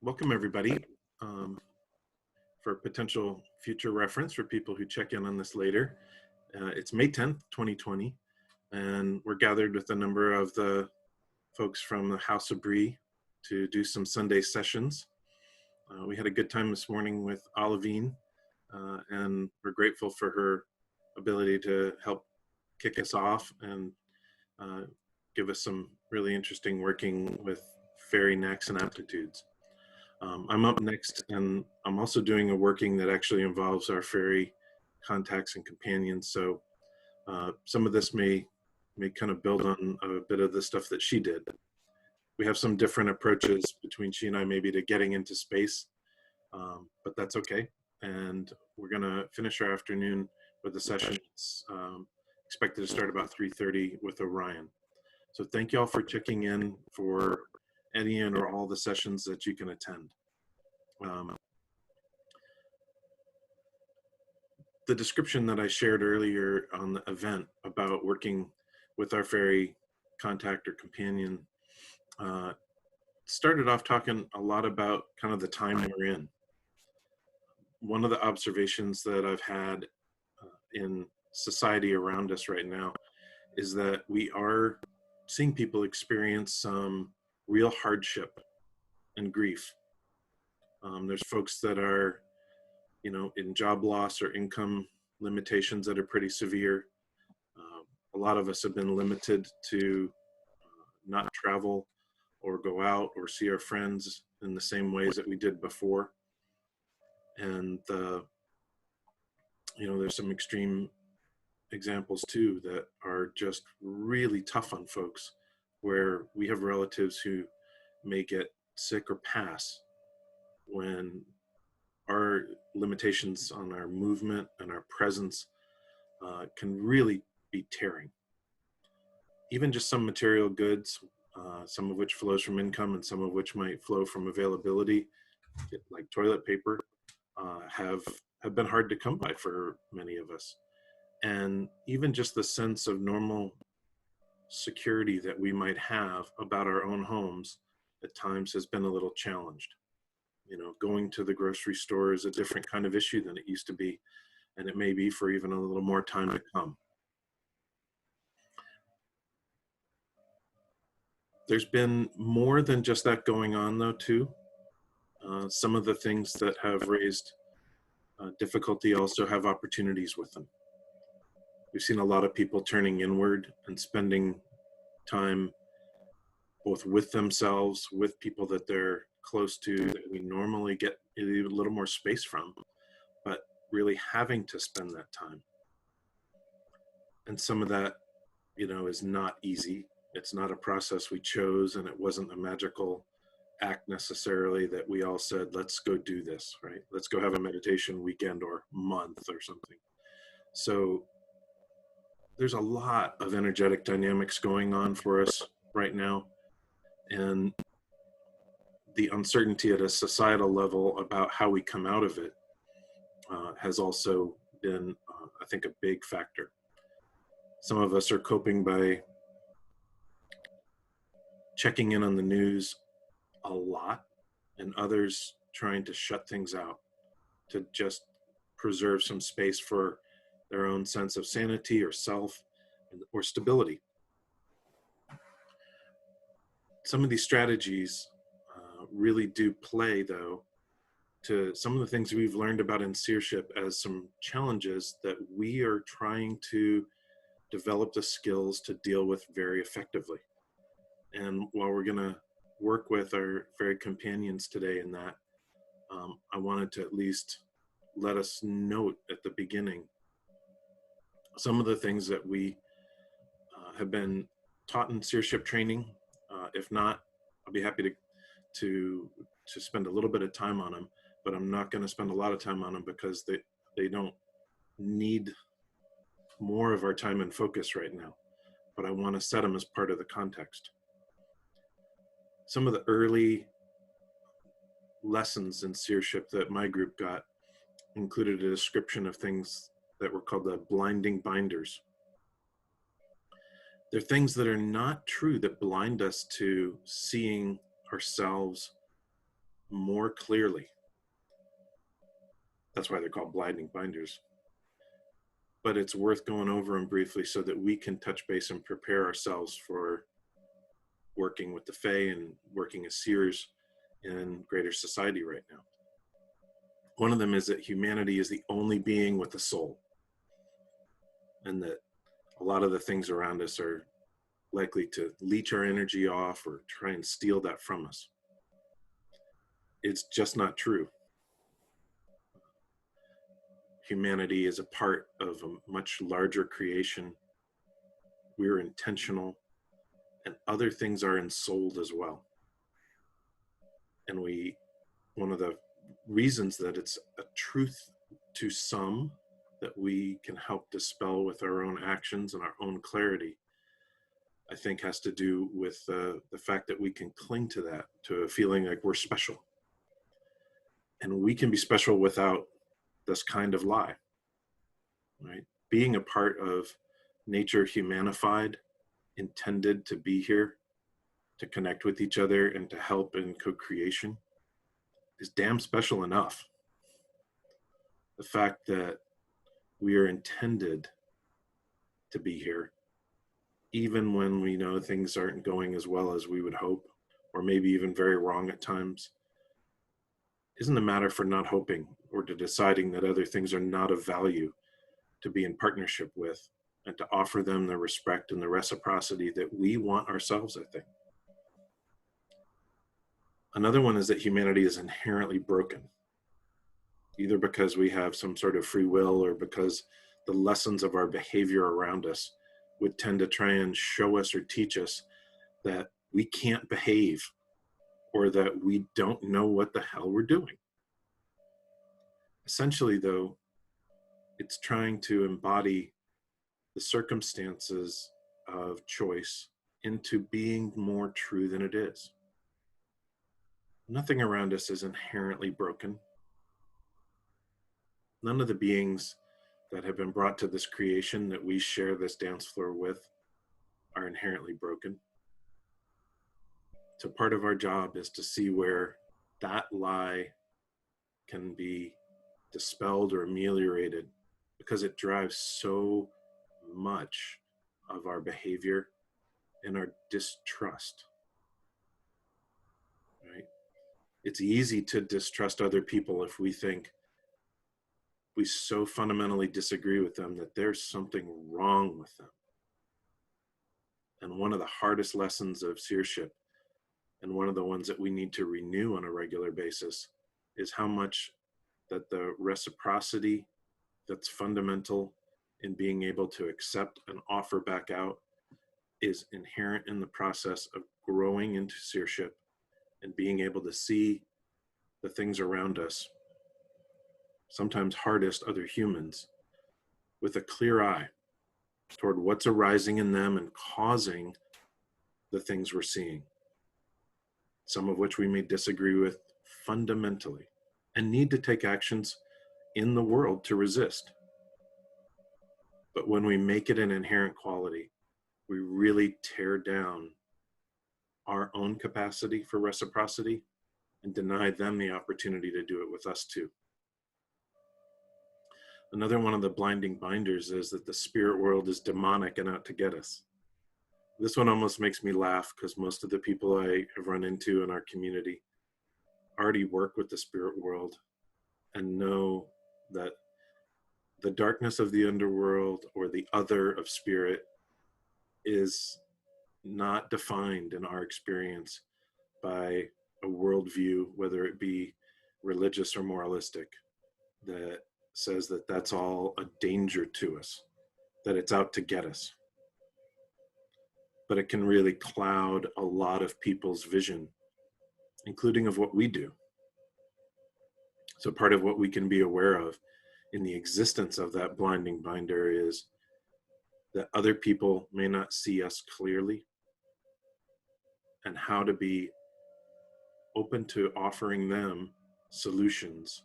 Welcome everybody. For potential future reference for people who check in on this later. It's May 10th, 2020, and we're gathered with a number of the folks from the House of Brigh to do some Sunday sessions. We had a good time this morning with Olivine, and we're grateful for her ability to help kick us off and give us some really interesting working with Faery Knacks and Aptitudes. I'm up next, and I'm also doing a working that actually involves our Faery Contacts and Companions. So some of this may kind of build on a bit of the stuff that she did. We have some different approaches between she and I maybe to getting into space, but that's okay. And we're gonna finish our afternoon with a session expected to start about 3:30 with Orion. So thank you all for checking in for any and or all the sessions that you can attend. The description that I shared earlier on the event about working with our Faery contact or companion started off talking a lot about kind of the time we're in. One of the observations that I've had in society around us right now is that we are seeing people experience some real hardship and grief. There's folks that are, in job loss or income limitations that are pretty severe. A lot of us have been limited to not travel or go out or see our friends in the same ways that we did before. And, there's some extreme examples too that are just really tough on folks, where we have relatives who may get sick or pass when our limitations on our movement and our presence can really be tearing. Even just some material goods, some of which flows from income and some of which might flow from availability, like toilet paper, have been hard to come by for many of us. And even just the sense of normal security that we might have about our own homes at times has been a little challenged. Going to the grocery store is a different kind of issue than it used to be, and it may be for even a little more time to come. There's been more than just that going on, though, too. Some of the things that have raised difficulty also have opportunities with them. We've seen a lot of people turning inward and spending time both with themselves, with people that they're close to that we normally get a little more space from, but really having to spend that time. And some of that, is not easy. It's not a process we chose, and it wasn't a magical act necessarily that we all said, let's go do this, right? Let's go have a meditation weekend or month or something. So there's a lot of energetic dynamics going on for us right now. And the uncertainty at a societal level about how we come out of it has also been, I think, a big factor. Some of us are coping by checking in on the news a lot, and others trying to shut things out to just preserve some space for their own sense of sanity or self or stability. Some of these strategies really do play, though, to some of the things we've learned about in Seership as some challenges that we are trying to develop the skills to deal with very effectively. And while we're going to work with our Faery companions today in that, I wanted to at least let us note at the beginning some of the things that we have been taught in Seership training. If not, I'll be happy to spend a little bit of time on them, but I'm not going to spend a lot of time on them because they don't need more of our time and focus right now, but I want to set them as part of the context. Some of the early lessons in Seership that my group got included a description of things that were called the blinding binders. They're things that are not true that blind us to seeing ourselves more clearly. That's why they're called blinding binders. But it's worth going over them briefly so that we can touch base and prepare ourselves for working with the Fae and working as seers in greater society right now. One of them is that humanity is the only being with a soul, and that a lot of the things around us are likely to leech our energy off or try and steal that from us. It's just not true. Humanity is a part of a much larger creation. We're intentional, and other things are ensouled as well. And one of the reasons that it's a truth to some that we can help dispel with our own actions and our own clarity, I think has to do with the fact that we can cling to that, to a feeling like we're special. And we can be special without this kind of lie, right? Being a part of nature humanified, intended to be here, to connect with each other and to help in co-creation is damn special enough. The fact that we are intended to be here, even when we know things aren't going as well as we would hope, or maybe even very wrong at times, isn't a matter for not hoping or to deciding that other things are not of value to be in partnership with and to offer them the respect and the reciprocity that we want ourselves, I think. Another one is that humanity is inherently broken, either because we have some sort of free will or because the lessons of our behavior around us would tend to try and show us or teach us that we can't behave or that we don't know what the hell we're doing. Essentially, though, it's trying to embody the circumstances of choice into being more true than it is. Nothing around us is inherently broken. None of the beings that have been brought to this creation that we share this dance floor with are inherently broken. So part of our job is to see where that lie can be dispelled or ameliorated, because it drives so much of our behavior and our distrust, right? It's easy to distrust other people if we think we so fundamentally disagree with them that there's something wrong with them. And one of the hardest lessons of seership, and one of the ones that we need to renew on a regular basis, is how much that the reciprocity that's fundamental in being able to accept and offer back out is inherent in the process of growing into seership and being able to see the things around us, sometimes hardest other humans, with a clear eye toward what's arising in them and causing the things we're seeing, some of which we may disagree with fundamentally and need to take actions in the world to resist. But when we make it an inherent quality, we really tear down our own capacity for reciprocity and deny them the opportunity to do it with us too. Another one of the blinding binders is that the spirit world is demonic and out to get us. This one almost makes me laugh because most of the people I have run into in our community already work with the spirit world and know that the darkness of the underworld or the other of spirit is not defined in our experience by a worldview, whether it be religious or moralistic, that says that that's all a danger to us, that it's out to get us. But it can really cloud a lot of people's vision, including of what we do. So part of what we can be aware of in the existence of that blinding binder is that other people may not see us clearly, and how to be open to offering them solutions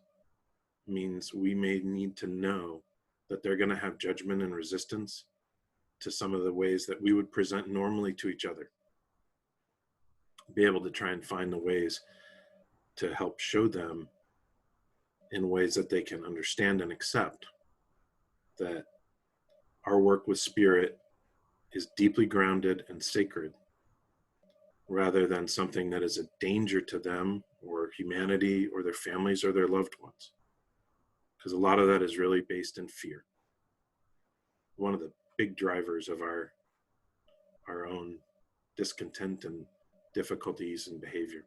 means we may need to know that they're going to have judgment and resistance to some of the ways that we would present normally to each other. Be able to try and find the ways to help show them in ways that they can understand and accept that our work with spirit is deeply grounded and sacred, rather than something that is a danger to them or humanity or their families or their loved ones. Because a lot of that is really based in fear. One of the big drivers of our own discontent and difficulties in behavior.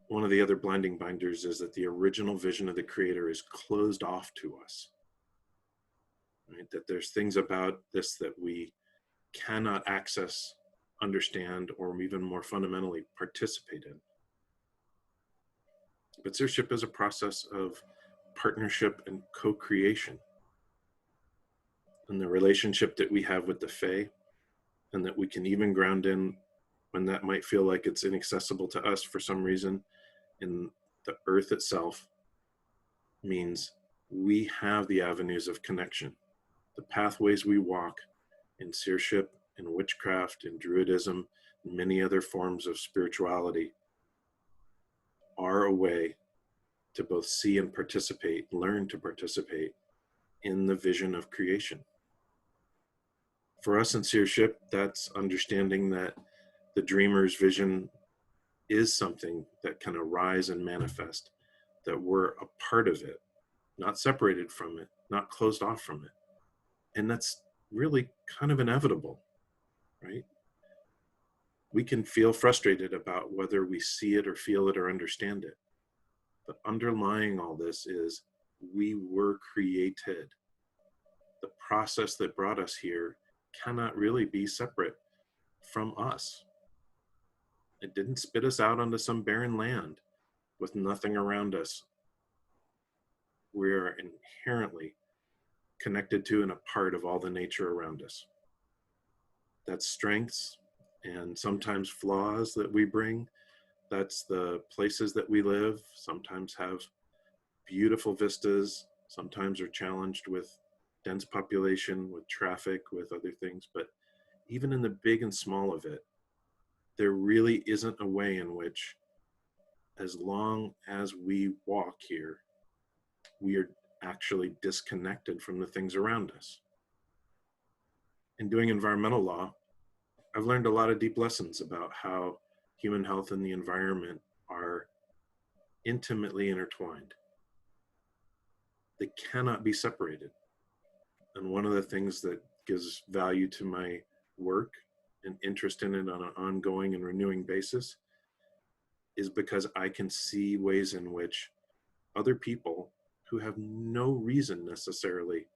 One of the other blinding binders is that the original vision of the Creator is closed off to us. Right? That there's things about this that we cannot access, understand, or even more fundamentally participate in. But Seership is a process of partnership and co-creation. And the relationship that we have with the Fae, and that we can even ground in when that might feel like it's inaccessible to us for some reason, in the earth itself, means we have the avenues of connection. The pathways we walk in Seership, in witchcraft, in Druidism, and many other forms of spirituality are a way to both see and participate, learn to participate in the vision of creation. For us in Seership, that's understanding that the dreamer's vision is something that can arise and manifest, that we're a part of it, not separated from it, not closed off from it. And that's really kind of inevitable, right? We can feel frustrated about whether we see it or feel it or understand it. But underlying all this is we were created. The process that brought us here cannot really be separate from us. It didn't spit us out onto some barren land with nothing around us. We are inherently connected to and a part of all the nature around us. That's strengths and sometimes flaws that we bring. That's the places that we live, sometimes have beautiful vistas, sometimes are challenged with dense population, with traffic, with other things. But even in the big and small of it, there really isn't a way in which, as long as we walk here, we are actually disconnected from the things around us. In doing environmental law, I've learned a lot of deep lessons about how human health and the environment are intimately intertwined. They cannot be separated. And one of the things that gives value to my work and interest in it on an ongoing and renewing basis is because I can see ways in which other people who have no reason necessarily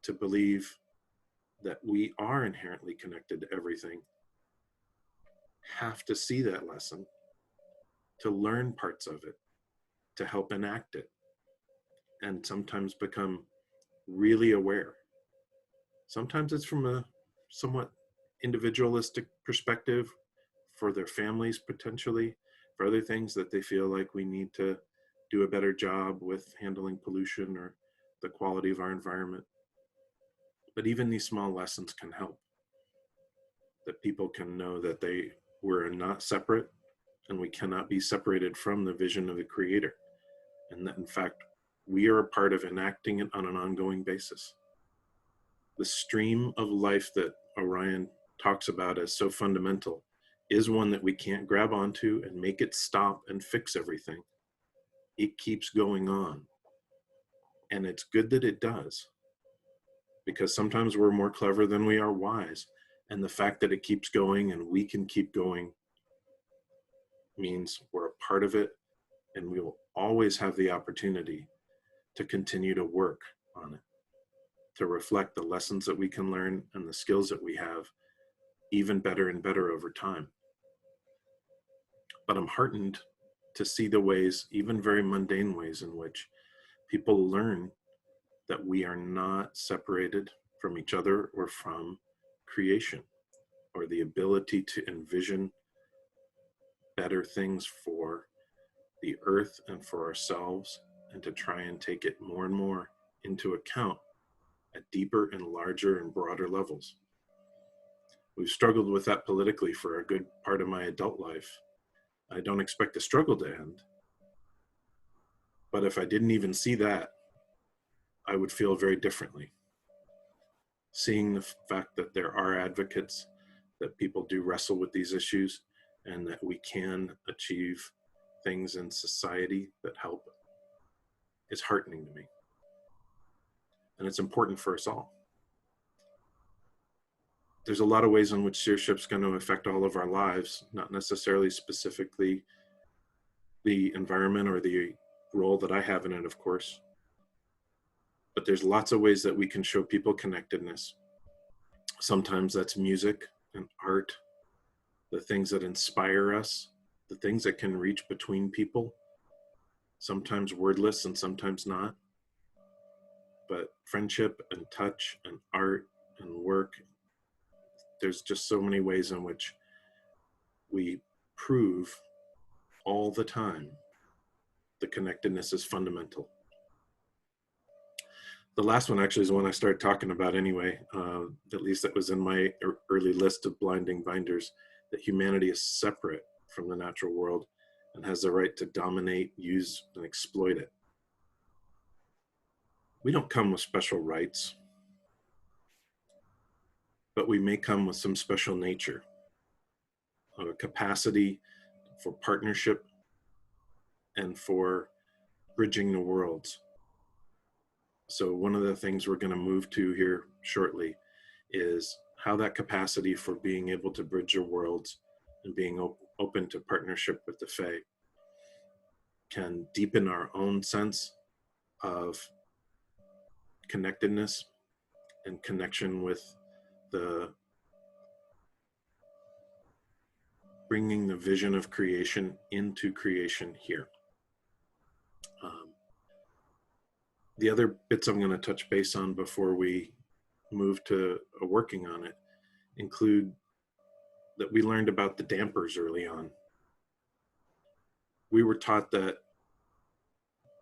to believe that we are inherently connected to everything have to see that lesson, to learn parts of it, to help enact it, and sometimes become really aware. Sometimes it's from a somewhat individualistic perspective for their families, potentially, for other things that they feel like we need to do a better job with handling pollution or the quality of our environment. But even these small lessons can help, that people can know that we're not separate and we cannot be separated from the vision of the Creator. And that in fact, we are a part of enacting it on an ongoing basis. The stream of life that Orion talks about as so fundamental is one that we can't grab onto and make it stop and fix everything. It keeps going on. And it's good that it does, because sometimes we're more clever than we are wise. And the fact that it keeps going and we can keep going means we're a part of it, and we will always have the opportunity to continue to work on it, to reflect the lessons that we can learn and the skills that we have even better and better over time. But I'm heartened to see the ways, even very mundane ways, in which people learn that we are not separated from each other or from creation, or the ability to envision better things for the earth and for ourselves, and to try and take it more and more into account at deeper and larger and broader levels. We've struggled with that politically for a good part of my adult life, I don't expect the struggle to end. But if I didn't even see that, I would feel very differently. Seeing the fact that there are advocates, that people do wrestle with these issues, and that we can achieve things in society that help is heartening to me. And it's important for us all. There's a lot of ways in which Seership's going to affect all of our lives, not necessarily specifically the environment or the role that I have in it, of course. But there's lots of ways that we can show people connectedness. Sometimes that's music and art, the things that inspire us, the things that can reach between people, sometimes wordless and sometimes not. But friendship and touch and art and work, there's just so many ways in which we prove all the time the connectedness is fundamental. The last one actually is the one I started talking about anyway, at least that was in my early list of blinding binders, that humanity is separate from the natural world and has the right to dominate, use, and exploit it. We don't come with special rights, but we may come with some special nature, a capacity for partnership and for bridging the worlds. So one of the things we're going to move to here shortly is how that capacity for being able to bridge the worlds and being open to partnership with the Fae can deepen our own sense of connectedness and connection with the bringing the vision of creation into creation here. The other bits I'm going to touch base on before we move to working on it include that we learned about the dampers early on. We were taught that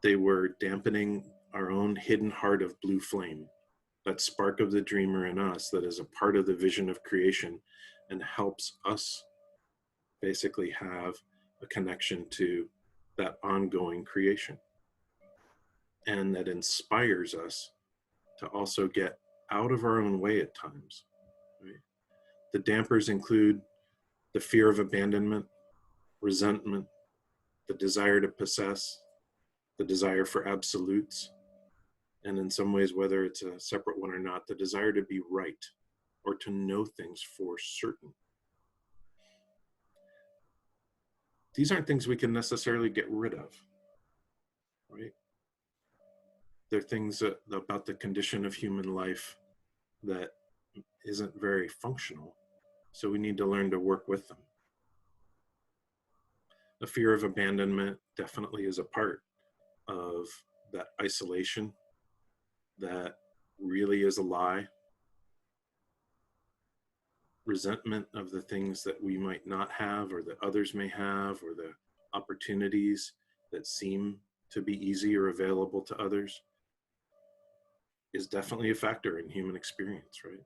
they were dampening our own hidden heart of blue flame, that spark of the dreamer in us that is a part of the vision of creation and helps us basically have a connection to that ongoing creation. And that inspires us to also get out of our own way at times. Right? The dampers include the fear of abandonment, resentment, the desire to possess, the desire for absolutes, and in some ways, whether it's a separate one or not, the desire to be right or to know things for certain. These aren't things we can necessarily get rid of, right? They're things about the condition of human life that isn't very functional, so we need to learn to work with them. The fear of abandonment definitely is a part of that isolation that really is a lie. Resentment of the things that we might not have or that others may have, or the opportunities that seem to be easy or available to others, is definitely a factor in human experience, right?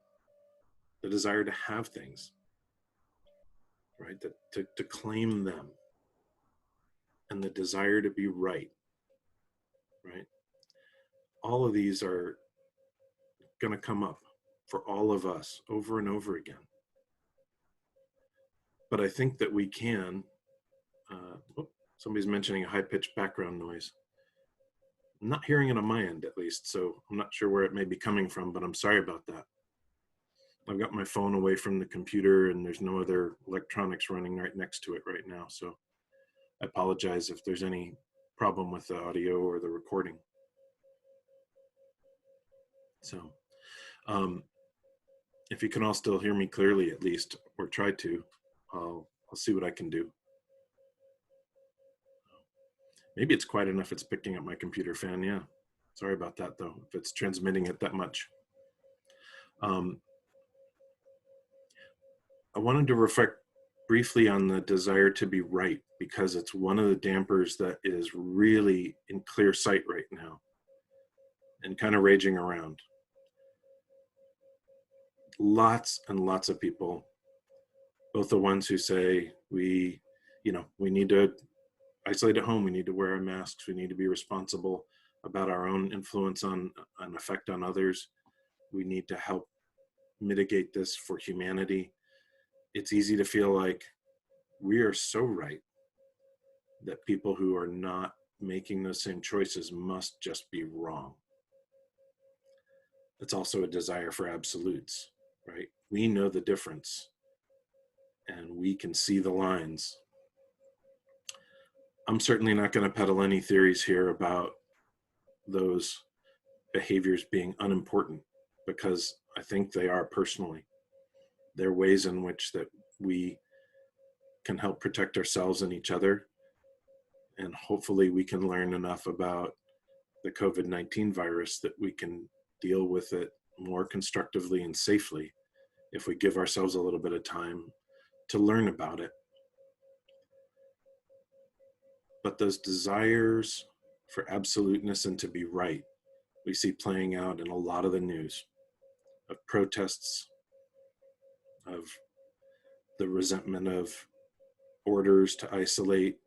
The desire to have things, right? To claim them, and the desire to be right, right? All of these are going to come up for all of us over and over again. But I think that we can, somebody's mentioning a high-pitched background noise. I'm not hearing it on my end, at least, so I'm not sure where it may be coming from, but I'm sorry about that. I've got my phone away from the computer and there's no other electronics running right next to it right now, so I apologize if there's any problem with the audio or the recording. So, if you can all still hear me clearly, at least, or try to, I'll see what I can do. Maybe it's quiet enough it's picking up my computer fan, yeah. Sorry about that, though, if it's transmitting it that much. I wanted to reflect briefly on the desire to be right, because it's one of the dampers that is really in clear sight right now and kind of raging around. Lots and lots of people, both the ones who say we we need to isolate at home. We need to wear our masks. We need to be responsible about our own influence on an effect on others. We need to help mitigate this for humanity. It's easy to feel like we are so right that people who are not making those same choices must just be wrong. It's also a desire for absolutes, right? We know the difference and we can see the lines. I'm certainly not going to peddle any theories here about those behaviors being unimportant, because I think they are personally. There are ways in which that we can help protect ourselves and each other. And hopefully we can learn enough about the COVID-19 virus that we can deal with it more constructively and safely if we give ourselves a little bit of time to learn about it. But those desires for absoluteness and to be right, we see playing out in a lot of the news of protests, of the resentment of orders to isolate,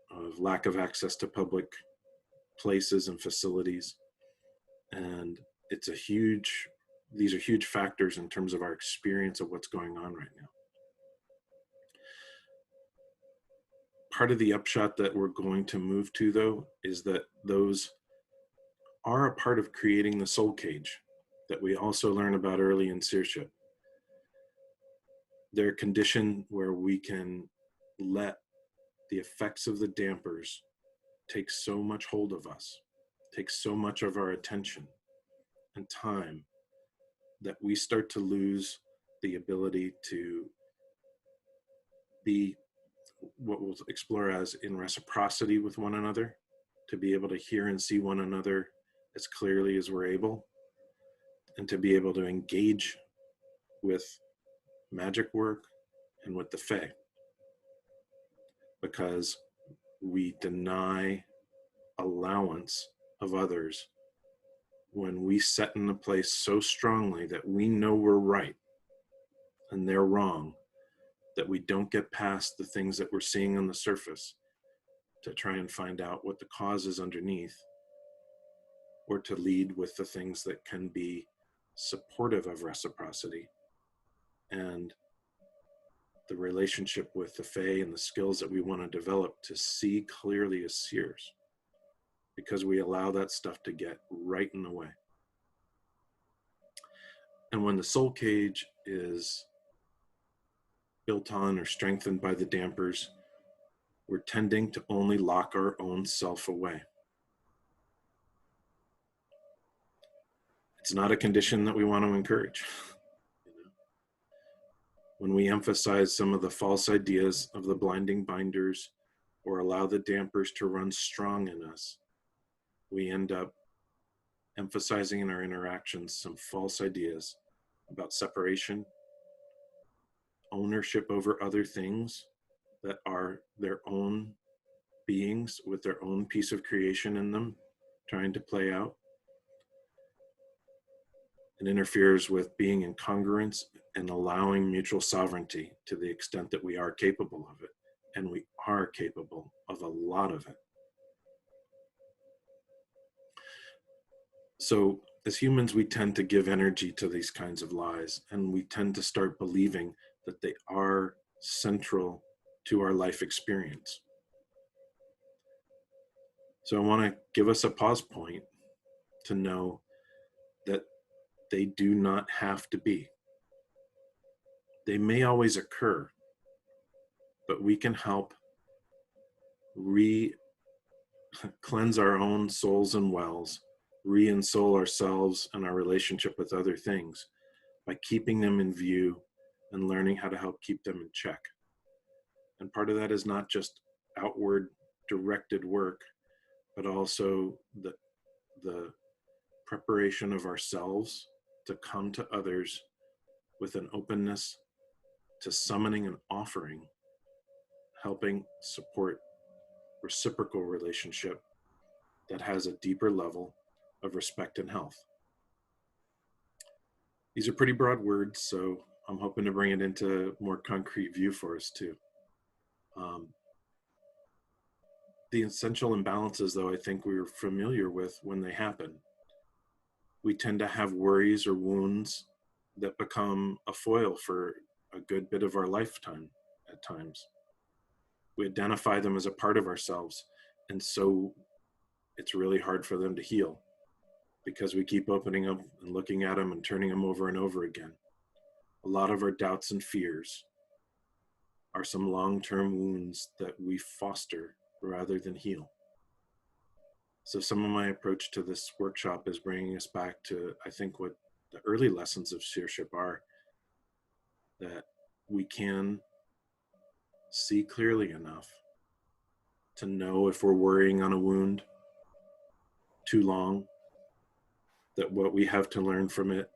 of lack of access to public places and facilities. And these are huge factors in terms of our experience of what's going on right now. Part of the upshot that we're going to move to, though, is that those are a part of creating the soul cage that we also learn about early in Seership. They're a condition where we can let the effects of the dampers take so much hold of us, take so much of our attention and time, that we start to lose the ability to be what we'll explore as in reciprocity with one another, to be able to hear and see one another as clearly as we're able, and to be able to engage with magic work and with the Fae, because we deny allowance of others when we set in a place so strongly that we know we're right and they're wrong, that we don't get past the things that we're seeing on the surface to try and find out what the cause is underneath, or to lead with the things that can be supportive of reciprocity and the relationship with the Fae and the skills that we want to develop to see clearly as seers, because we allow that stuff to get right in the way. And when the soul cage is built on or strengthened by the dampers, we're tending to only lock our own self away. It's not a condition that we want to encourage. When we emphasize some of the false ideas of the blinding binders, or allow the dampers to run strong in us, we end up emphasizing in our interactions some false ideas about separation, ownership over other things that are their own beings with their own piece of creation in them, trying to play out. It interferes with being in congruence and allowing mutual sovereignty to the extent that we are capable of it. And we are capable of a lot of it. So as humans, we tend to give energy to these kinds of lies, and we tend to start believing that they are central to our life experience. So I want to give us a pause point to know that they do not have to be. They may always occur, but we can help cleanse our own souls and wells, re-ensoul ourselves and our relationship with other things by keeping them in view and learning how to help keep them in check. And part of that is not just outward directed work, but also the preparation of ourselves to come to others with an openness to summoning and offering, helping support reciprocal relationship that has a deeper level of respect and health. These are pretty broad words, so I'm hoping to bring it into a more concrete view for us too. The essential imbalances, though, I think we're familiar with when they happen. We tend to have worries or wounds that become a foil for a good bit of our lifetime at times. We identify them as a part of ourselves, and so it's really hard for them to heal because we keep opening them and looking at them and turning them over and over again. A lot of our doubts and fears are some long-term wounds that we foster rather than heal. So some of my approach to this workshop is bringing us back to, I think, what the early lessons of seership are, that we can see clearly enough to know if we're worrying on a wound too long, that what we have to learn from it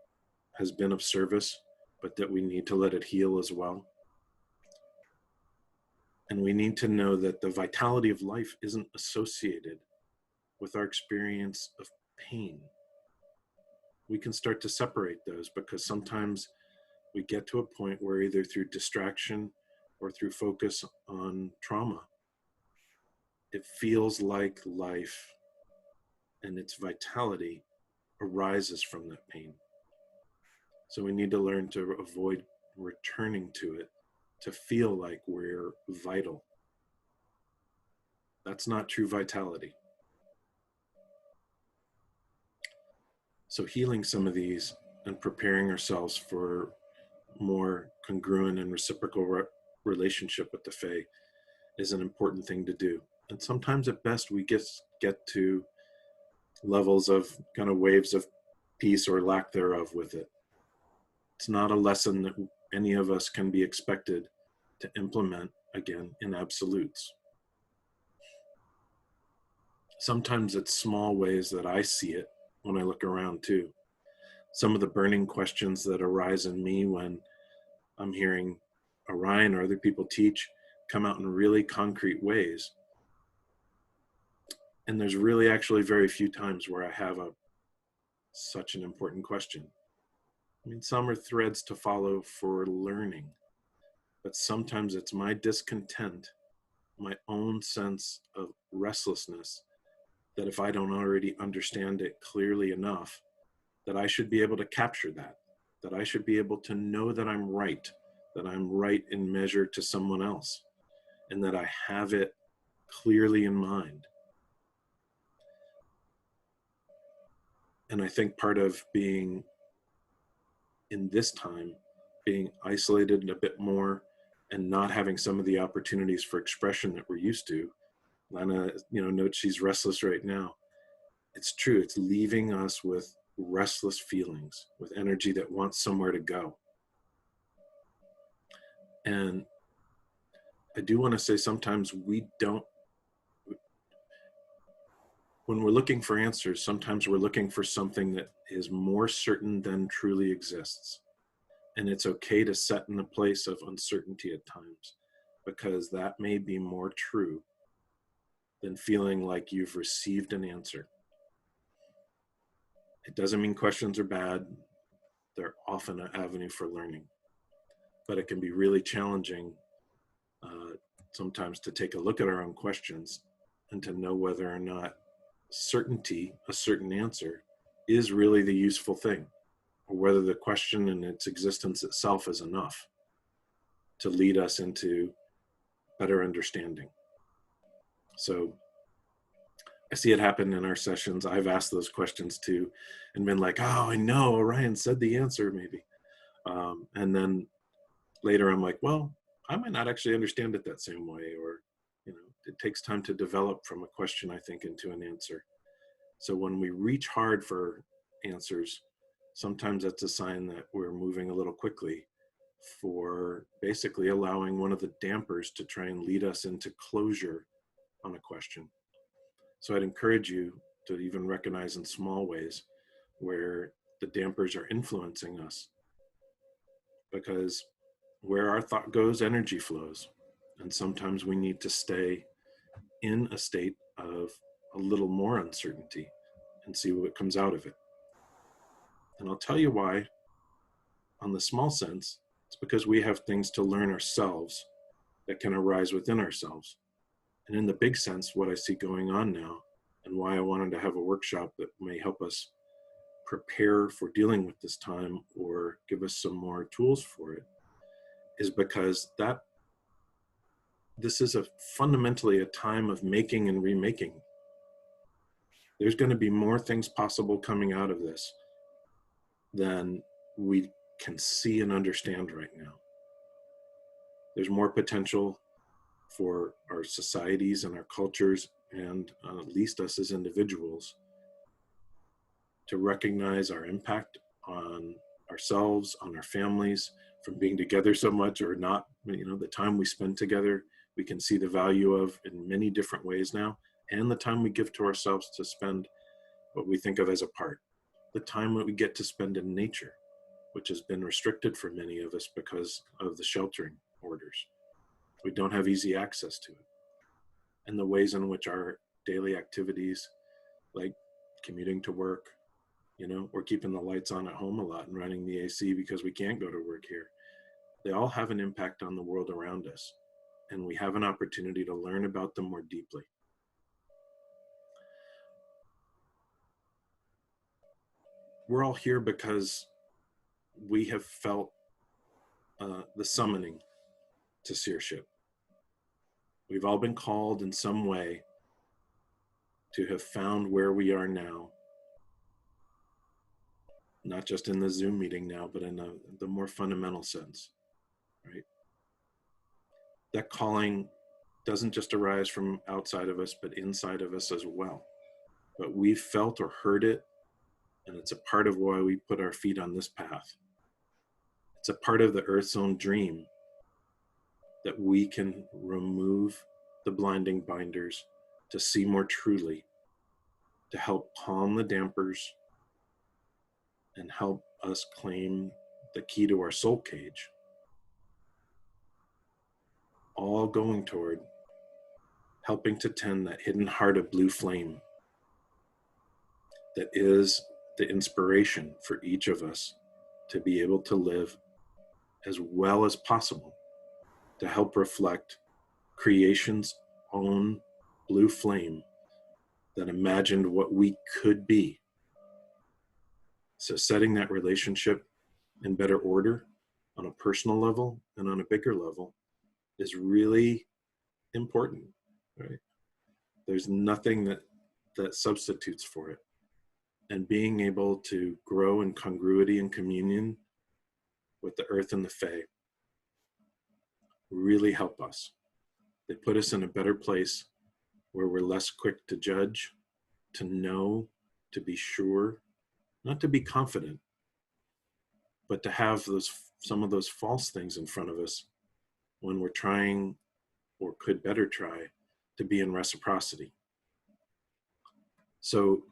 has been of service, but that we need to let it heal as well. And we need to know that the vitality of life isn't associated with our experience of pain. We can start to separate those because sometimes we get to a point where either through distraction or through focus on trauma, it feels like life and its vitality arises from that pain. So we need to learn to avoid returning to it to feel like we're vital. That's not true vitality. So healing some of these and preparing ourselves for more congruent and reciprocal relationship with the Fae is an important thing to do. And sometimes at best we get to levels of kind of waves of peace or lack thereof with it. It's not a lesson that any of us can be expected to implement again in absolutes. Sometimes it's small ways that I see it when I look around too. Some of the burning questions that arise in me when I'm hearing Orion or other people teach come out in really concrete ways. And there's really actually very few times where I have such an important question. I mean, some are threads to follow for learning, but sometimes it's my discontent, my own sense of restlessness, that if I don't already understand it clearly enough, that I should be able to capture that I should be able to know that I'm right in measure to someone else, and that I have it clearly in mind. And I think part of being in this time, being isolated a bit more and not having some of the opportunities for expression that we're used to. Lana, notes she's restless right now. It's true, it's leaving us with restless feelings, with energy that wants somewhere to go. And I do want to say sometimes when we're looking for answers, sometimes we're looking for something that is more certain than truly exists. And it's okay to set in a place of uncertainty at times, because that may be more true than feeling like you've received an answer. It doesn't mean questions are bad. They're often an avenue for learning. But it can be really challenging sometimes to take a look at our own questions and to know whether or not certainty, a certain answer, is really the useful thing, or whether the question and its existence itself is enough to lead us into better understanding. So I see it happen in our sessions. I've asked those questions too and been like, oh, I know, Orion said the answer maybe. And then later I'm like, well, I might not actually understand it that same way, or, it takes time to develop from a question, I think, into an answer. So when we reach hard for answers, sometimes that's a sign that we're moving a little quickly for basically allowing one of the dampers to try and lead us into closure on a question. So I'd encourage you to even recognize in small ways where the dampers are influencing us, because where our thought goes, energy flows. And sometimes we need to stay in a state of a little more uncertainty and see what comes out of it. And I'll tell you why. On the small sense, it's because we have things to learn ourselves that can arise within ourselves. And in the big sense, what I see going on now, and why I wanted to have a workshop that may help us prepare for dealing with this time or give us some more tools for it, is because this is fundamentally a time of making and remaking. There's going to be more things possible coming out of this than we can see and understand right now. There's more potential for our societies and our cultures, and at least us as individuals, to recognize our impact on ourselves, on our families, from being together so much or not. The time we spend together, we can see the value of in many different ways now, and the time we give to ourselves to spend what we think of as apart. The time that we get to spend in nature, which has been restricted for many of us because of the sheltering orders. We don't have easy access to it. And the ways in which our daily activities, like commuting to work, we're keeping the lights on at home a lot and running the AC because we can't go to work here. They all have an impact on the world around us, and we have an opportunity to learn about them more deeply. We're all here because we have felt the summoning to Seership. We've all been called in some way to have found where we are now, not just in the Zoom meeting now, but in the more fundamental sense, right? That calling doesn't just arise from outside of us, but inside of us as well. But we've felt or heard it, and it's a part of why we put our feet on this path. It's a part of the Earth's own dream that we can remove the blinding binders to see more truly, to help calm the dampers and help us claim the key to our soul cage, all going toward helping to tend that hidden heart of blue flame that is the inspiration for each of us to be able to live as well as possible, to help reflect creation's own blue flame that imagined what we could be. So setting that relationship in better order on a personal level and on a bigger level is really important, right? There's nothing that substitutes for it. And being able to grow in congruity and communion with the earth and the Fae really help us. They put us in a better place where we're less quick to judge, to know, to be sure, not to be confident, but to have some of those false things in front of us when we're trying, or could better try, to be in reciprocity. So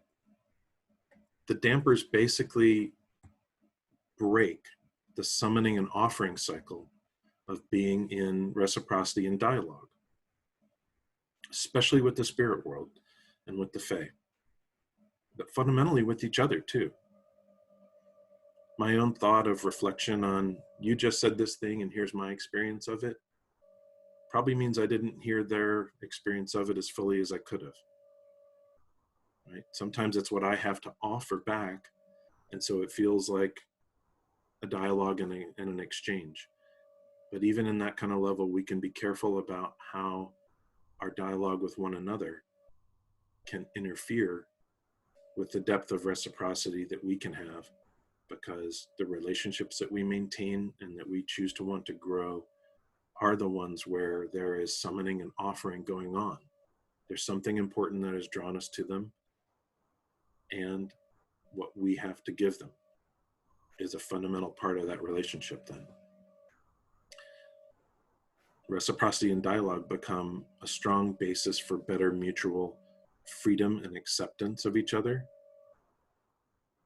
the dampers basically break the summoning and offering cycle of being in reciprocity and dialogue, especially with the spirit world and with the Fae, but fundamentally with each other too. My own thought of reflection on, you just said this thing and here's my experience of it, probably means I didn't hear their experience of it as fully as I could have. Right? Sometimes it's what I have to offer back, and so it feels like a dialogue and an exchange. But even in that kind of level, we can be careful about how our dialogue with one another can interfere with the depth of reciprocity that we can have, because the relationships that we maintain and that we choose to want to grow are the ones where there is summoning and offering going on. There's something important that has drawn us to them, and what we have to give them is a fundamental part of that relationship then. Reciprocity and dialogue become a strong basis for better mutual freedom and acceptance of each other,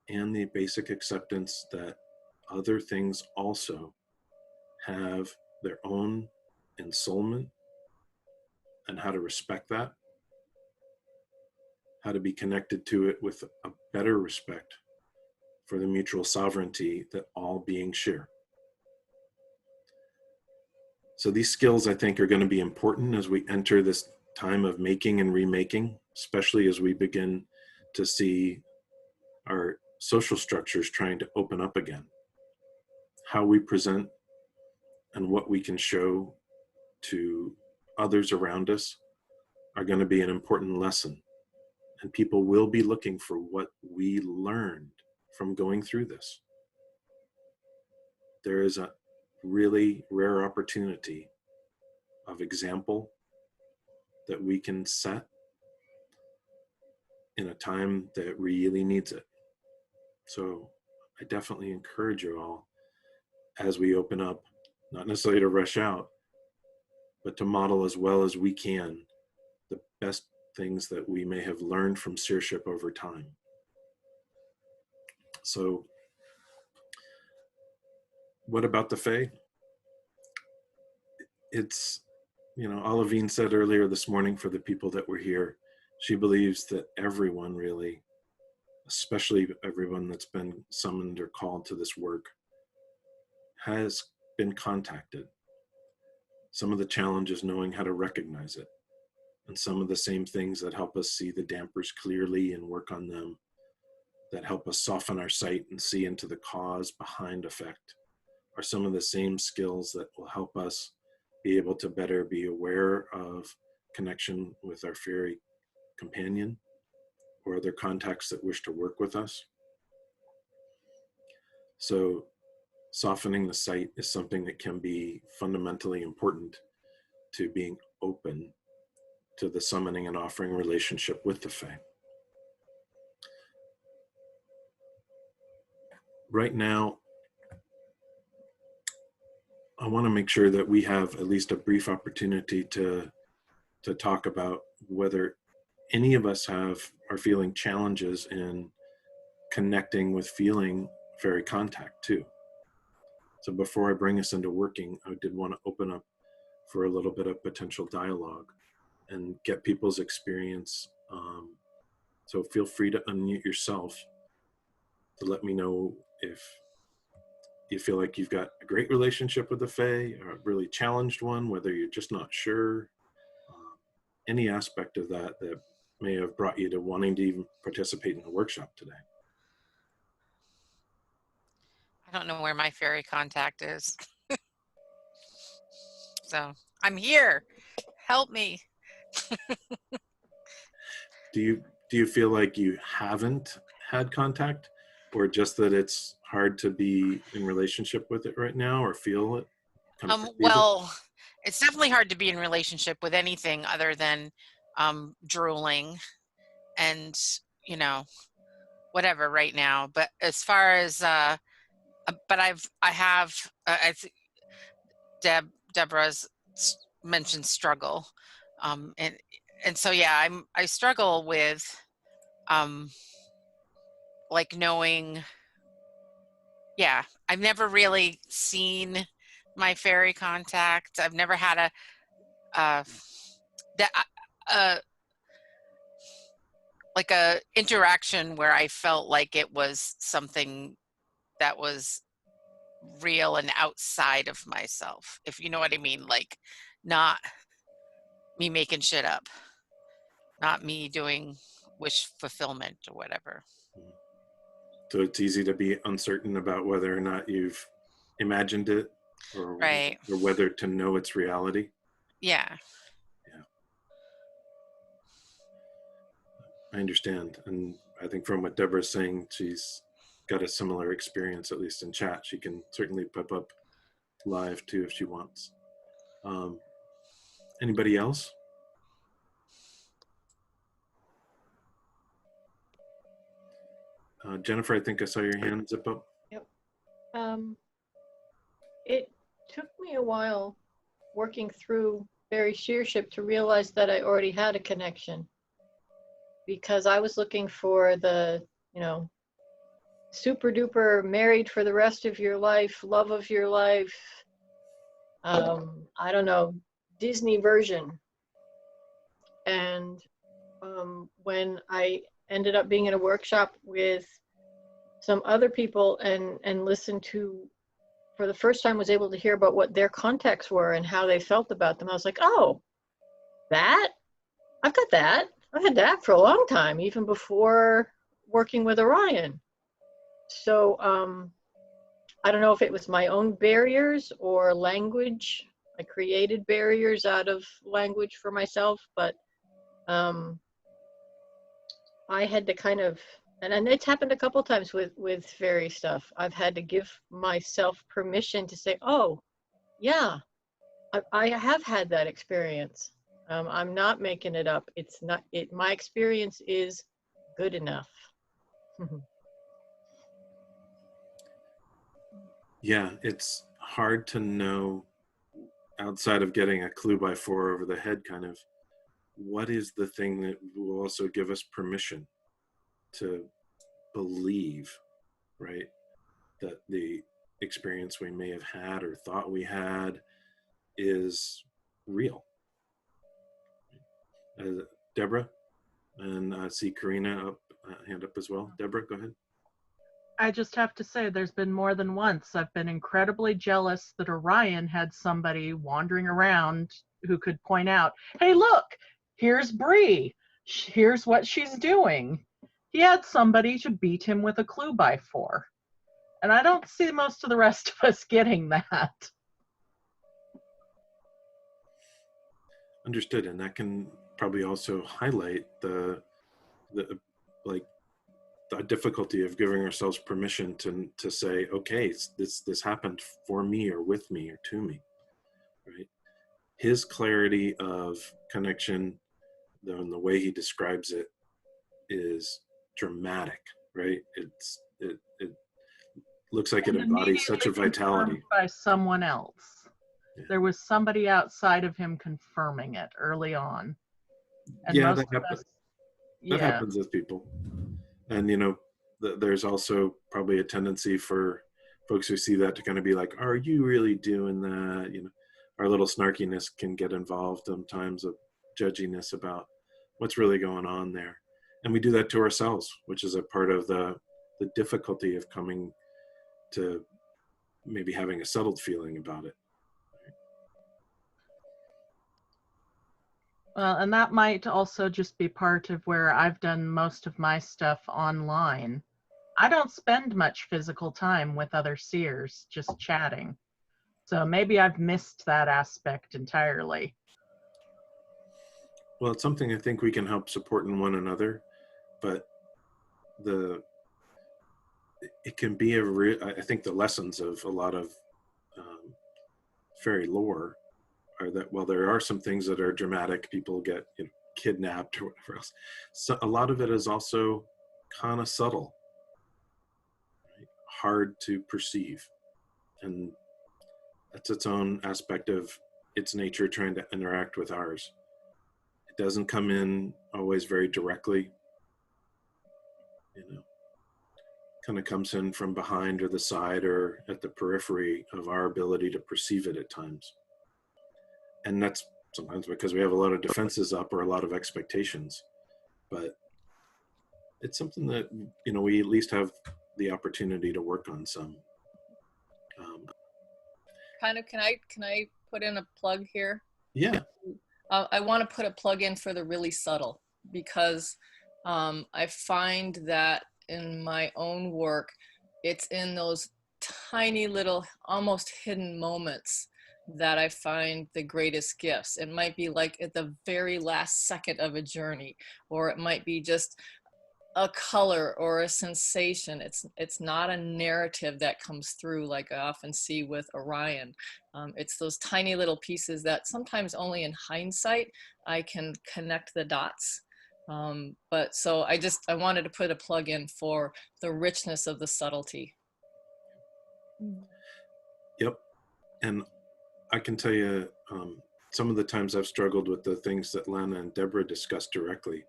and the basic acceptance that other things also have their own ensoulment, and how to respect that, how to be connected to it with a better respect for the mutual sovereignty that all beings share. So these skills, I think, are going to be important as we enter this time of making and remaking, especially as we begin to see our social structures trying to open up again. How we present and what we can show to others around us are going to be an important lesson. And people will be looking for what we learned from going through this. There is a really rare opportunity of example that we can set in a time that really needs it. So I definitely encourage you all, as we open up, not necessarily to rush out, but to model as well as we can the best things that we may have learned from Seership over time. So what about the Fae? It's, Olivine said earlier this morning, for the people that were here, she believes that everyone really, especially everyone that's been summoned or called to this work, has been contacted. Some of the challenge is knowing how to recognize it. And some of the same things that help us see the dampers clearly and work on them, that help us soften our sight and see into the cause behind effect, are some of the same skills that will help us be able to better be aware of connection with our fairy companion or other contacts that wish to work with us. So softening the sight is something that can be fundamentally important to being open to the summoning and offering relationship with the Fae. Right now, I want to make sure that we have at least a brief opportunity to talk about whether any of us are feeling challenges in connecting with feeling fairy contact too. So before I bring us into working, I did want to open up for a little bit of potential dialogue and get people's experience. So feel free to unmute yourself to let me know if you feel like you've got a great relationship with the Fae or a really challenged one, whether you're just not sure. Any aspect of that that may have brought you to wanting to even participate in the workshop today. I don't know where my fairy contact is. So I'm here. Help me. Do you feel like you haven't had contact, or just that it's hard to be in relationship with it right now, or feel it? Kind of perceive it? Well, it's definitely hard to be in relationship with anything other than drooling and, whatever right now. But as far as but I have Deborah's mentioned struggle, and so yeah, I struggle with like knowing. Yeah, I've never really seen my fairy contact. I've never had a that like a interaction where I felt like it was something that was real and outside of myself, if you know what I mean. Like, not me making shit up, not me doing wish fulfillment or whatever. So it's easy to be uncertain about whether or not you've imagined it, or Right. whether to know its reality. Yeah. I understand. And I think from what Deborah's saying, she's got a similar experience, at least in chat. She can certainly pop up live too if she wants. Anybody else? Jennifer, I think I saw your hand zip up. Yep. It took me a while working through Faery Seership to realize that I already had a connection, because I was looking for the, super duper married for the rest of your life, love of your life, I don't know, Disney version. And when I ended up being in a workshop with some other people and listened to, for the first time, was able to hear about what their contacts were and how they felt about them, I was like, oh, that I've got that. I've had that for a long time, even before working with Orion. So I don't know if it was my own barriers or language. I created barriers out of language for myself, but I had to kind of, and it's happened a couple times with fairy stuff. I've had to give myself permission to say, oh, yeah, I have had that experience. I'm not making it up. It's not it. My experience is good enough. Yeah, it's hard to know outside of getting a clue by 4 over the head, kind of what is the thing that will also give us permission to believe, right? That the experience we may have had or thought we had is real. Deborah, and I see Karina up, hand up as well. Deborah, go ahead. I just have to say, there's been more than once I've been incredibly jealous that Orion had somebody wandering around who could point out, hey, look, here's Brigh. Here's what she's doing. He had somebody to beat him with a clue by 4. And I don't see most of the rest of us getting that. Understood, and that can probably also highlight the difficulty of giving ourselves permission to say, okay, this happened for me or with me or to me, right? His clarity of connection, and the way he describes it, is dramatic, right? It looks like And it embodies such a vitality. by someone else. Yeah. There was somebody outside of him confirming it early on. And Yeah, most that of happens. us, That happens with people. And, there's also probably a tendency for folks who see that to kind of be like, are you really doing that? Our little snarkiness can get involved sometimes, of judginess about what's really going on there. And we do that to ourselves, which is a part of the difficulty of coming to maybe having a settled feeling about it. Well, and that might also just be part of where I've done most of my stuff online. I don't spend much physical time with other seers, just chatting. So maybe I've missed that aspect entirely. Well, it's something I think we can help support in one another, but it can be I think the lessons of a lot of fairy lore are that while there are some things that are dramatic, people get kidnapped or whatever else, so a lot of it is also kind of subtle, right? Hard to perceive, and that's its own aspect of its nature trying to interact with ours. It doesn't come in always very directly, kind of comes in from behind or the side or at the periphery of our ability to perceive it at times. And that's sometimes because we have a lot of defenses up or a lot of expectations, but it's something that we at least have the opportunity to work on some. Kind of, can I put in a plug here? Yeah. I want to put a plug in for the really subtle, because I find that in my own work, it's in those tiny little, almost hidden moments that I find the greatest gifts. It might be like at the very last second of a journey, or it might be just a color or a sensation. It's not a narrative that comes through like I often see with Orion. It's those tiny little pieces that sometimes only in hindsight I can connect the dots. But so I wanted to put a plug in for the richness of the subtlety. Yep. And I can tell you, some of the times I've struggled with the things that Lana and Deborah discussed directly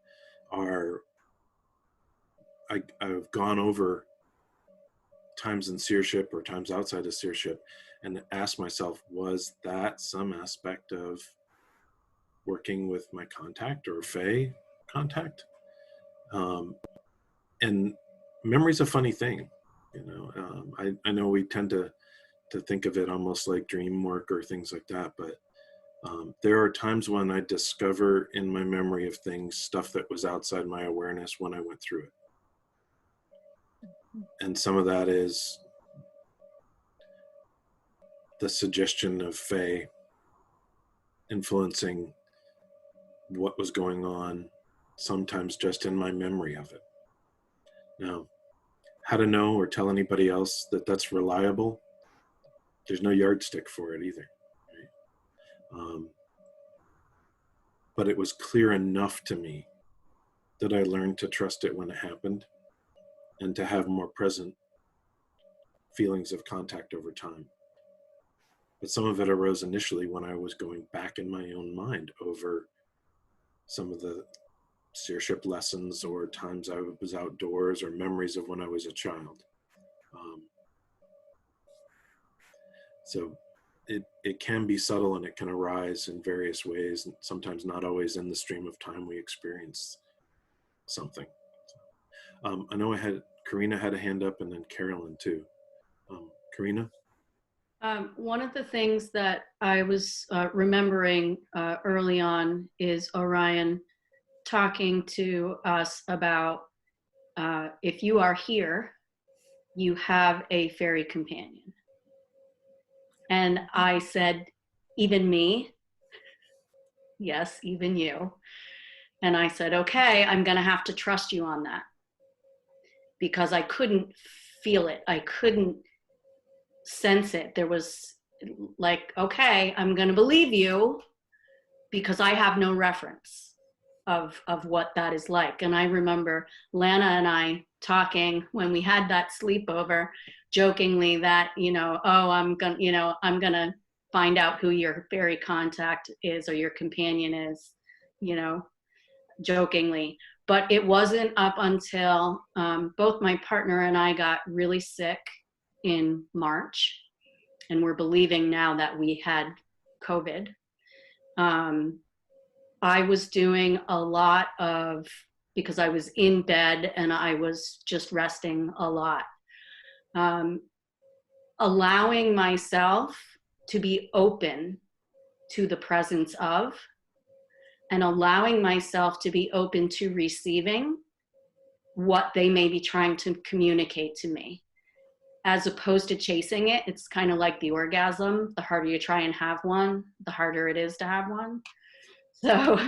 are, I've gone over times in Seership or times outside of Seership and asked myself, was that some aspect of working with my contact or Fae contact? And memory's a funny thing, I know we tend to think of it almost like dream work or things like that, but There are times when I discover in my memory of things stuff that was outside my awareness when I went through it. And some of that is the suggestion of Fae influencing what was going on, sometimes just in my memory of it. Now, how to know or tell anybody else that that's reliable? There's no yardstick for it either. Right? But it was clear enough to me that I learned to trust it when it happened and to have more present feelings of contact over time. But some of it arose initially when I was going back in my own mind over some of the Seership lessons or times I was outdoors or memories of when I was a child. So it can be subtle and it can arise in various ways, and sometimes not always in the stream of time we experience something. I know Karina had a hand up, and then Carolyn too. Karina? One of the things that I was remembering early on is Orion talking to us about if you are here, you have a fairy companion. And I said, even me? Yes, even you. And I said, okay, I'm going to have to trust you on that, because I couldn't feel it. I couldn't sense it. There was like, okay, I'm going to believe you because I have no reference of what that is like. And I remember Lana and I talking when we had that sleepover, jokingly that, I'm gonna find out who your fairy contact is or your companion is, jokingly. But it wasn't up until both my partner and I got really sick in March, and we're believing now that we had COVID. I was doing a lot because I was in bed and I was just resting a lot. Allowing myself to be open to the presence of, and allowing myself to be open to receiving what they may be trying to communicate to me, as opposed to chasing it. It's kind of like the orgasm. The harder you try and have one, the harder it is to have one. So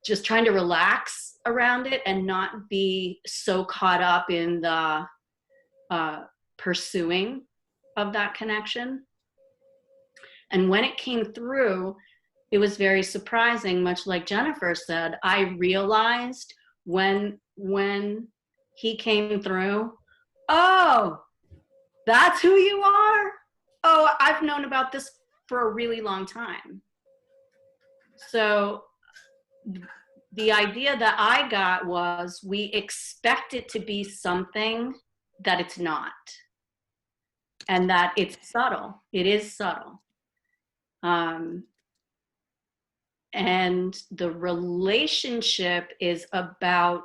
just trying to relax around it and not be so caught up in the pursuing of that connection. And when it came through, it was very surprising. Much like Jennifer said, I realized when he came through, oh, that's who you are? Oh, I've known about this for a really long time. So the idea that I got was we expect it to be something that it's not, and that it's subtle. It is subtle. And the relationship is about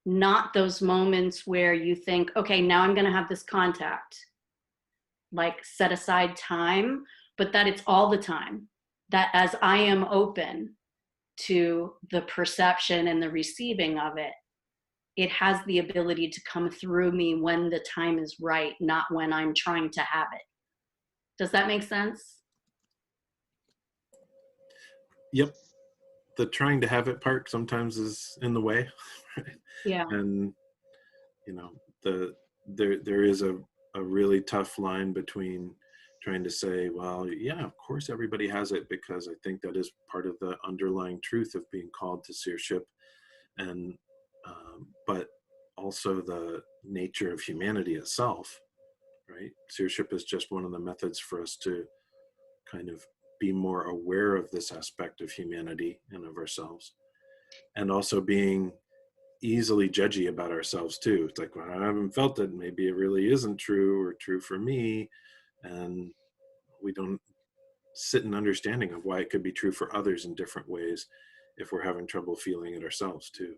not those moments where you think, okay, now I'm going to have this contact, like set aside time, but that it's all the time. That as I am open to the perception and the receiving of it, it has the ability to come through me when the time is right, not when I'm trying to have it. Does that make sense? Yep. The trying to have it part sometimes is in the way. Yeah. And, there is a really tough line between trying to say, well, yeah, of course everybody has it, because I think that is part of the underlying truth of being called to seership, and but also the nature of humanity itself, right? Seership is just one of the methods for us to kind of be more aware of this aspect of humanity and of ourselves, and also being easily judgy about ourselves too. It's like, well, I haven't felt it, maybe it really isn't true or true for me, and we don't sit in understanding of why it could be true for others in different ways if we're having trouble feeling it ourselves too.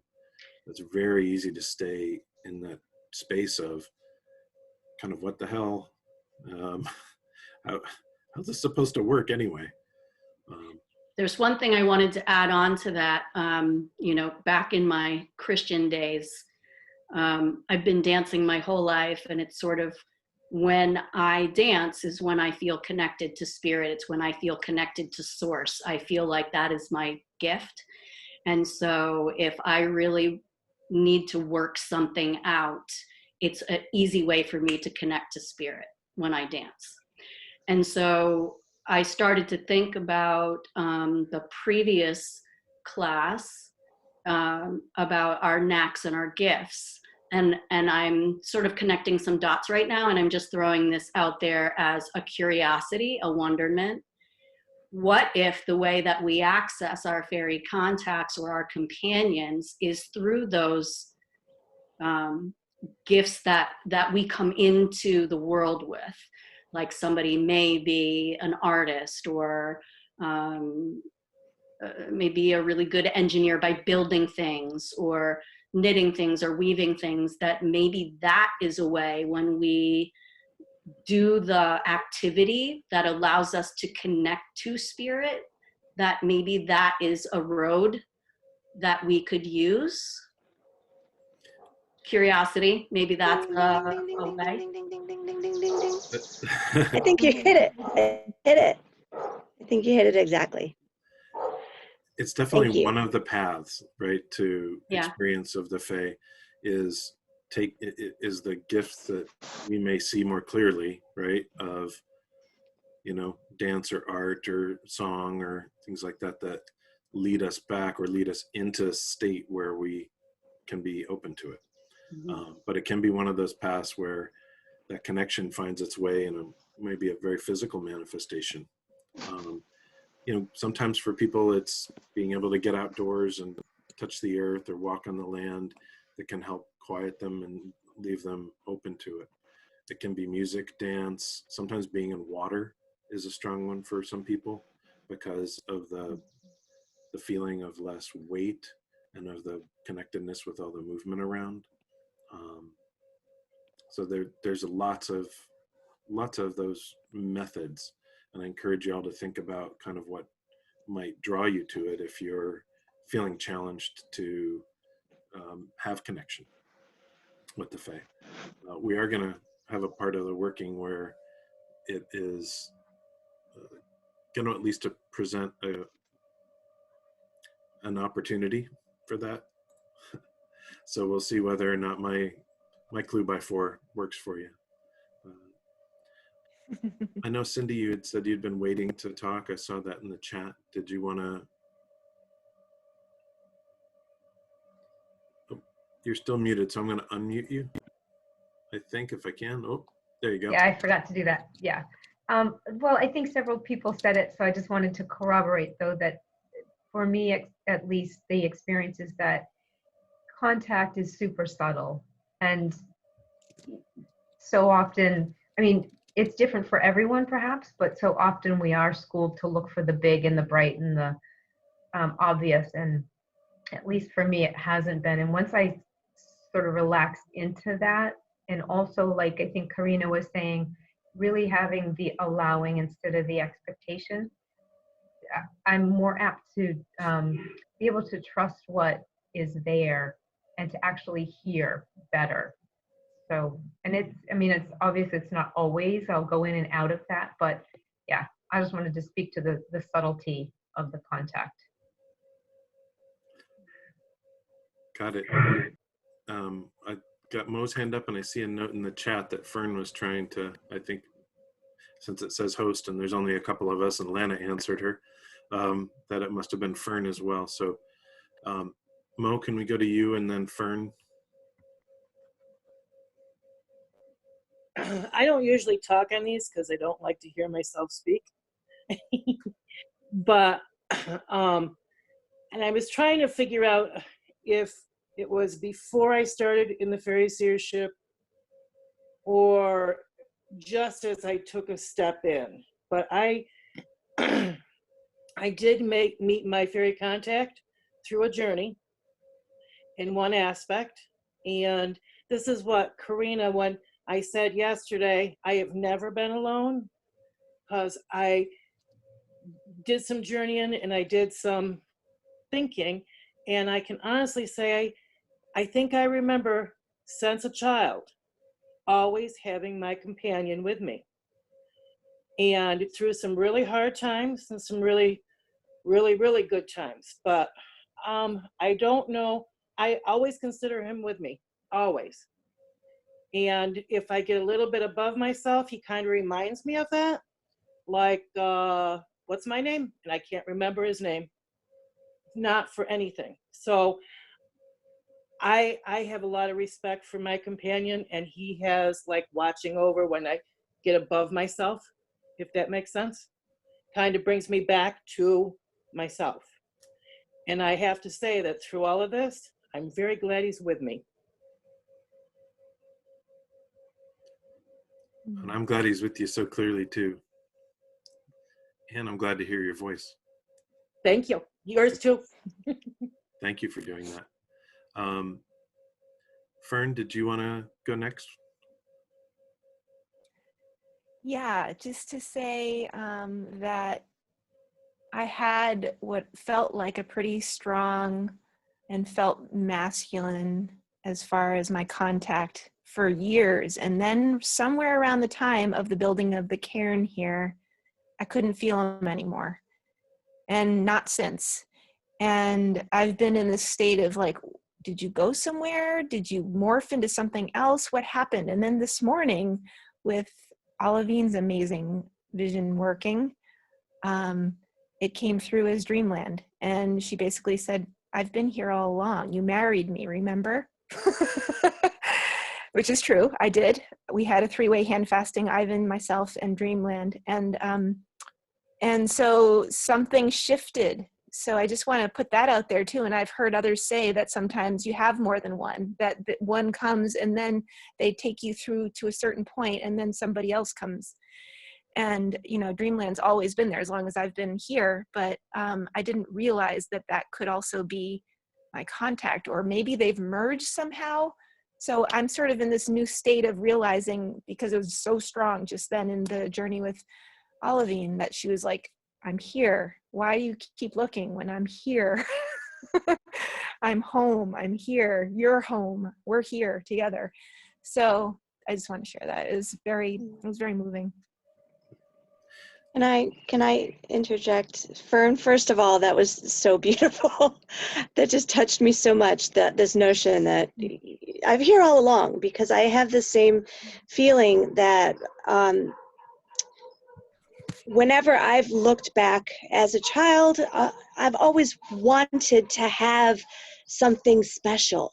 It's very easy to stay in that space of kind of, what the hell, how's this supposed to work anyway? there's one thing I wanted to add on to that. You know, back in my Christian days, I've been dancing my whole life, and it's sort of, when I dance is when I feel connected to spirit. It's when I feel connected to source. I feel like that is my gift. And so if I really need to work something out, it's an easy way for me to connect to spirit when I dance. And so I started to think about the previous class, about our knacks and our gifts. And I'm sort of connecting some dots right now, and I'm just throwing this out there as a curiosity, a wonderment. What if the way that we access our fairy contacts or our companions is through those gifts that we come into the world with? Like somebody may be an artist, or maybe a really good engineer by building things or knitting things or weaving things, that maybe that is a way, when we do the activity that allows us to connect to spirit, that maybe that is a road that we could use. Curiosity, maybe that's a way. I think you hit it. I think you hit it exactly. It's definitely one of the paths, right, to experience of the Fae, is the gifts that we may see more clearly, right, of, you know, dance or art or song or things like that, that lead us back or lead us into a state where we can be open to it. But it can be one of those paths where that connection finds its way in maybe a very physical manifestation. You know, sometimes for people it's being able to get outdoors and touch the earth or walk on the land that can help quiet them and leave them open to it. It can be music, dance. Sometimes being in water is a strong one for some people because of the feeling of less weight and of the connectedness with all the movement around. So there's lots of those methods, and I encourage you all to think about kind of what might draw you to it if you're feeling challenged to have connection with the Fae. We are going to have a part of the working where it is going to at least to present an opportunity for that. So we'll see whether or not my clue by 4 works for you. I know, Cindy, you had said you'd been waiting to talk. I saw that in the chat. Did you want to? Oh, you're still muted, so I'm going to unmute you, I think, if I can. Oh, there you go. Yeah, I forgot to do that. Yeah. Well, I think several people said it, so I just wanted to corroborate, though, that for me, at least, the experience is that contact is super subtle. And so often, I mean, it's different for everyone, perhaps, but so often we are schooled to look for the big and the bright and the obvious. And at least for me, it hasn't been. And once I sort of relaxed into that, and also, like I think Karina was saying, really having the allowing instead of the expectation, I'm more apt to be able to trust what is there and to actually hear better. So, and it's obvious it's not always, I'll go in and out of that, but yeah, I just wanted to speak to the subtlety of the contact. Got it. I got Mo's hand up, and I see a note in the chat that Fern was trying to, I think, since it says host and there's only a couple of us and Lana answered her, that it must have been Fern as well. So Mo, can we go to you and then Fern? I don't usually talk on these because I don't like to hear myself speak. But, and I was trying to figure out if it was before I started in the Faery Seership or just as I took a step in. But I did meet my fairy contact through a journey in one aspect. And this is what Karina, when I said yesterday, I have never been alone, because did some journeying and I did some thinking, and I can honestly say I think I remember since a child always having my companion with me. And through some really hard times and some really, really, really good times. But I don't know. I always consider him with me, always. And if I get a little bit above myself, he kind of reminds me of that. Like, what's my name? And I can't remember his name. Not for anything. So I have a lot of respect for my companion, and he has like watching over when I get above myself, if that makes sense. Kind of brings me back to myself. And I have to say that through all of this, I'm very glad he's with me. And I'm glad he's with you so clearly too. And I'm glad to hear your voice. Thank you. Yours too. Thank you for doing that. Fern, did you want to go next? Yeah, just to say that I had what felt like a pretty strong and felt masculine as far as my contact for years. And then somewhere around the time of the building of the cairn here, I couldn't feel him anymore. And not since. And I've been in this state of like, did you go somewhere? Did you morph into something else? What happened? And then this morning, with Olivine's amazing vision working, it came through as Dreamland. And she basically said, I've been here all along. You married me, remember? Which is true. I did. We had a 3-way hand fasting, Ivan, myself, and Dreamland. And so something shifted. So I just want to put that out there too. And I've heard others say that sometimes you have more than one, that one comes and then they take you through to a certain point and then somebody else comes. And, you know, Dreamland's always been there as long as I've been here, but I didn't realize that that could also be my contact, or maybe they've merged somehow. So I'm sort of in this new state of realizing, because it was so strong just then in the journey with Olivine, that she was like, I'm here. Why do you keep looking when I'm here? I'm home. I'm here. You're home. We're here together. So I just want to share that. It was very moving. Can I interject? Fern, first of all, that was so beautiful. That just touched me so much, that this notion that I'm here all along, because I have the same feeling that whenever I've looked back as a child, I've always wanted to have something special.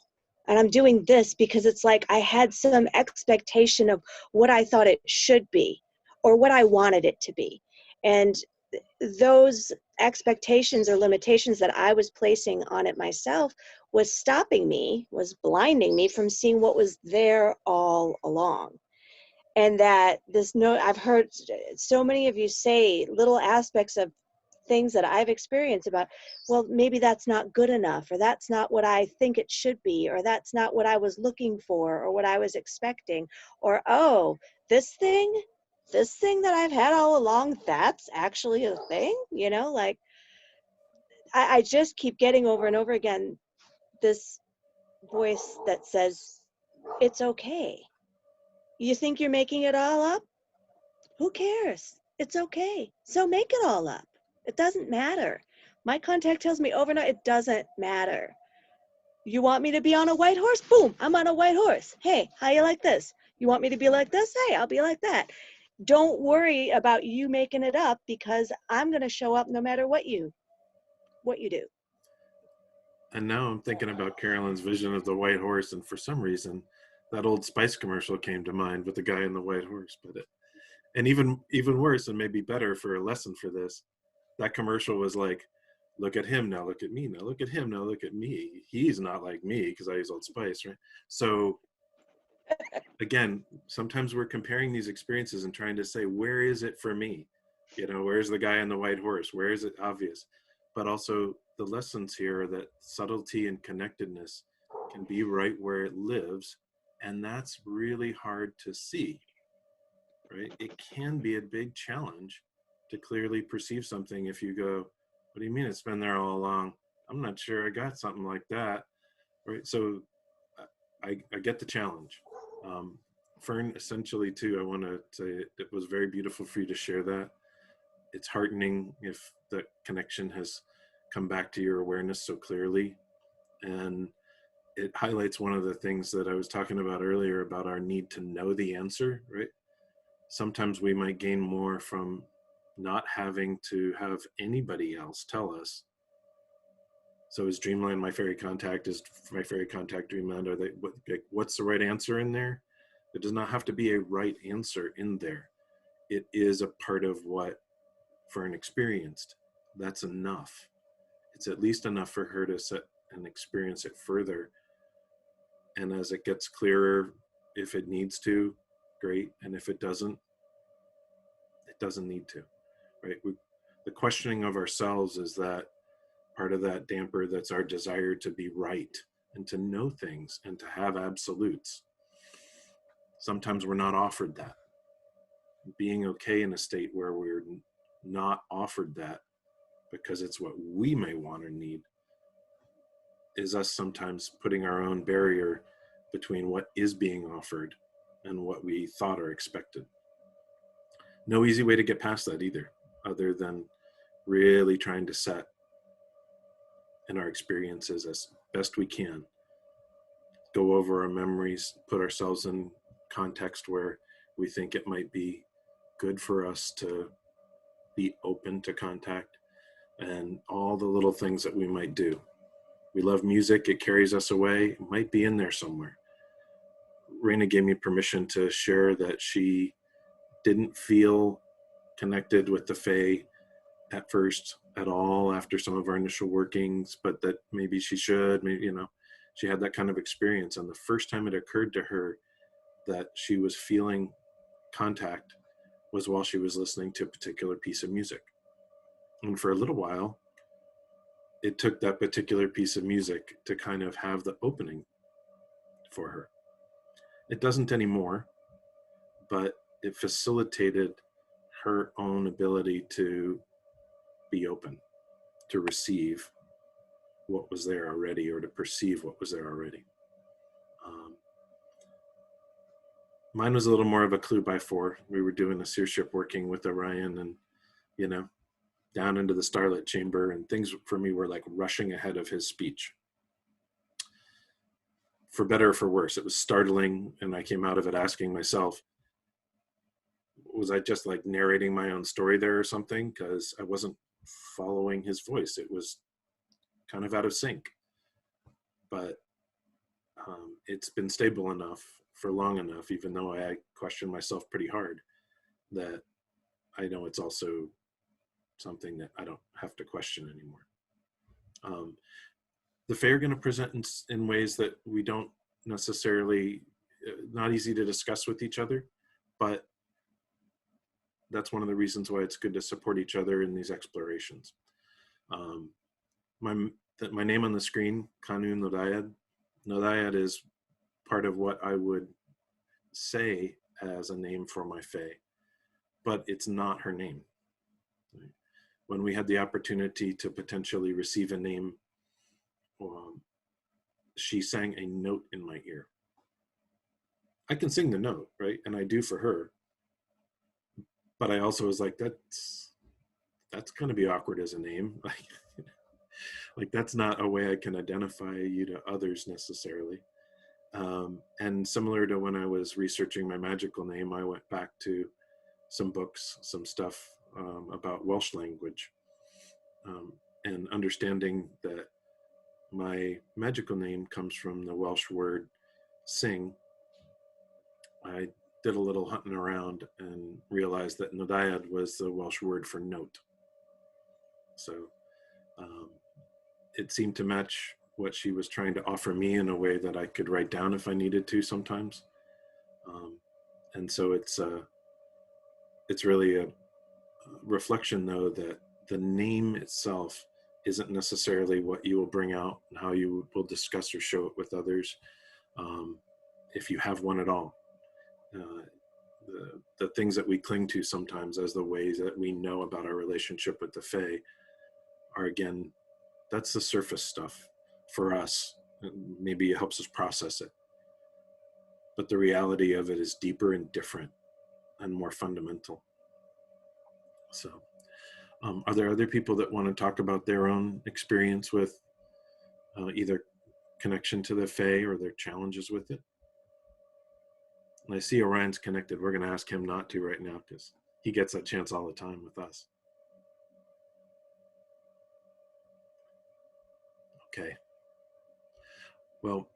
And I'm doing this because it's like I had some expectation of what I thought it should be or what I wanted it to be. And those expectations or limitations that I was placing on it myself was stopping me, was blinding me from seeing what was there all along. And that I've heard so many of you say little aspects of things that I've experienced about, well, maybe that's not good enough, or that's not what I think it should be, or that's not what I was looking for, or what I was expecting, or, oh, this thing that I've had all along, that's actually a thing, you know, like I just keep getting over and over again this voice that says, it's okay. You think you're making it all up? Who cares? It's okay. So make it all up. It doesn't matter. My contact tells me over and over, it doesn't matter. You want me to be on a white horse? Boom, I'm on a white horse. Hey, how you like this? You want me to be like this? Hey, I'll be like that. Don't worry about you making it up, because I'm going to show up no matter what you do. And now I'm thinking about Carolyn's vision of the white horse, and for some reason, that Old Spice commercial came to mind with the guy in the white horse. And even worse, and maybe better for a lesson for this, that commercial was like, look at him, now look at me, now look at him, now look at me. He's not like me because I use Old Spice, right? So again, sometimes we're comparing these experiences and trying to say, where is it for me? You know, where's the guy on the white horse? Where is it obvious? But also the lessons here are that subtlety and connectedness can be right where it lives. And that's really hard to see, right? It can be a big challenge to clearly perceive something if you go, what do you mean it's been there all along? I'm not sure I got something like that. Right. So I get the challenge. Fern, essentially too, I want to say it was very beautiful for you to share that. It's heartening if the connection has come back to your awareness so clearly. And it highlights one of the things that I was talking about earlier about our need to know the answer, right? Sometimes we might gain more from not having to have anybody else tell us. So is Dreamland my fairy contact? Is my fairy contact Dreamland? Are they, what's the right answer in there? There does not have to be a right answer in there. It is a part of what Fern experienced. That's enough. It's at least enough for her to sit and experience it further. And as it gets clearer, if it needs to, great. And if it doesn't need to, right? The questioning of ourselves is that part of that damper that's our desire to be right and to know things and to have absolutes. Sometimes we're not offered that. Being okay in a state where we're not offered that because it's what we may want or need is us sometimes putting our own barrier between what is being offered and what we thought or expected. No easy way to get past that either, other than really trying to set in our experiences as best we can, go over our memories, put ourselves in context where we think it might be good for us to be open to contact, and all the little things that we might do. We love music, it carries us away, it might be in there somewhere. Raina gave me permission to share that she didn't feel connected with the Fae at first at all after some of our initial workings, but that maybe she should, maybe, you know, she had that kind of experience. And the first time it occurred to her that she was feeling contact was while she was listening to a particular piece of music. And for a little while, it took that particular piece of music to kind of have the opening for her. It doesn't anymore, but it facilitated her own ability to be open, to receive what was there already or to perceive what was there already. Mine was a little more of a clue by four. We were doing a Seership working with Orion and, you know, down into the starlit chamber, and things for me were like rushing ahead of his speech. For better or for worse, it was startling, and I came out of it asking myself, was I just like narrating my own story there or something? Because I wasn't following his voice. It was kind of out of sync. But it's been stable enough for long enough, even though I question myself pretty hard, that I know it's also something that I don't have to question anymore. The Fae are going to present in ways that we don't necessarily, not easy to discuss with each other, but that's one of the reasons why it's good to support each other in these explorations. My name on the screen, Canu Nodiad. Nodiad is part of what I would say as a name for my Fae, but it's not her name. When we had the opportunity to potentially receive a name, she sang a note in my ear. I can sing the note, right? And I do for her. But I also was like, that's going to be awkward as a name. Like that's not a way I can identify you to others necessarily. And similar to when I was researching my magical name, I went back to some books, some stuff about Welsh language, and understanding that my magical name comes from the Welsh word sing. I did a little hunting around and realized that Nodiad was the Welsh word for note. So it seemed to match what she was trying to offer me in a way that I could write down if I needed to sometimes. And so it's really a reflection, though, that the name itself isn't necessarily what you will bring out and how you will discuss or show it with others, if you have one at all. the things that we cling to sometimes as the ways that we know about our relationship with the Fae are, again, that's the surface stuff for us. Maybe it helps us process it. But the reality of it is deeper and different and more fundamental. So, are there other people that want to talk about their own experience with either connection to the Fae or their challenges with it? And I see Orion's connected. We're going to ask him not to right now because he gets that chance all the time with us. Okay. Well,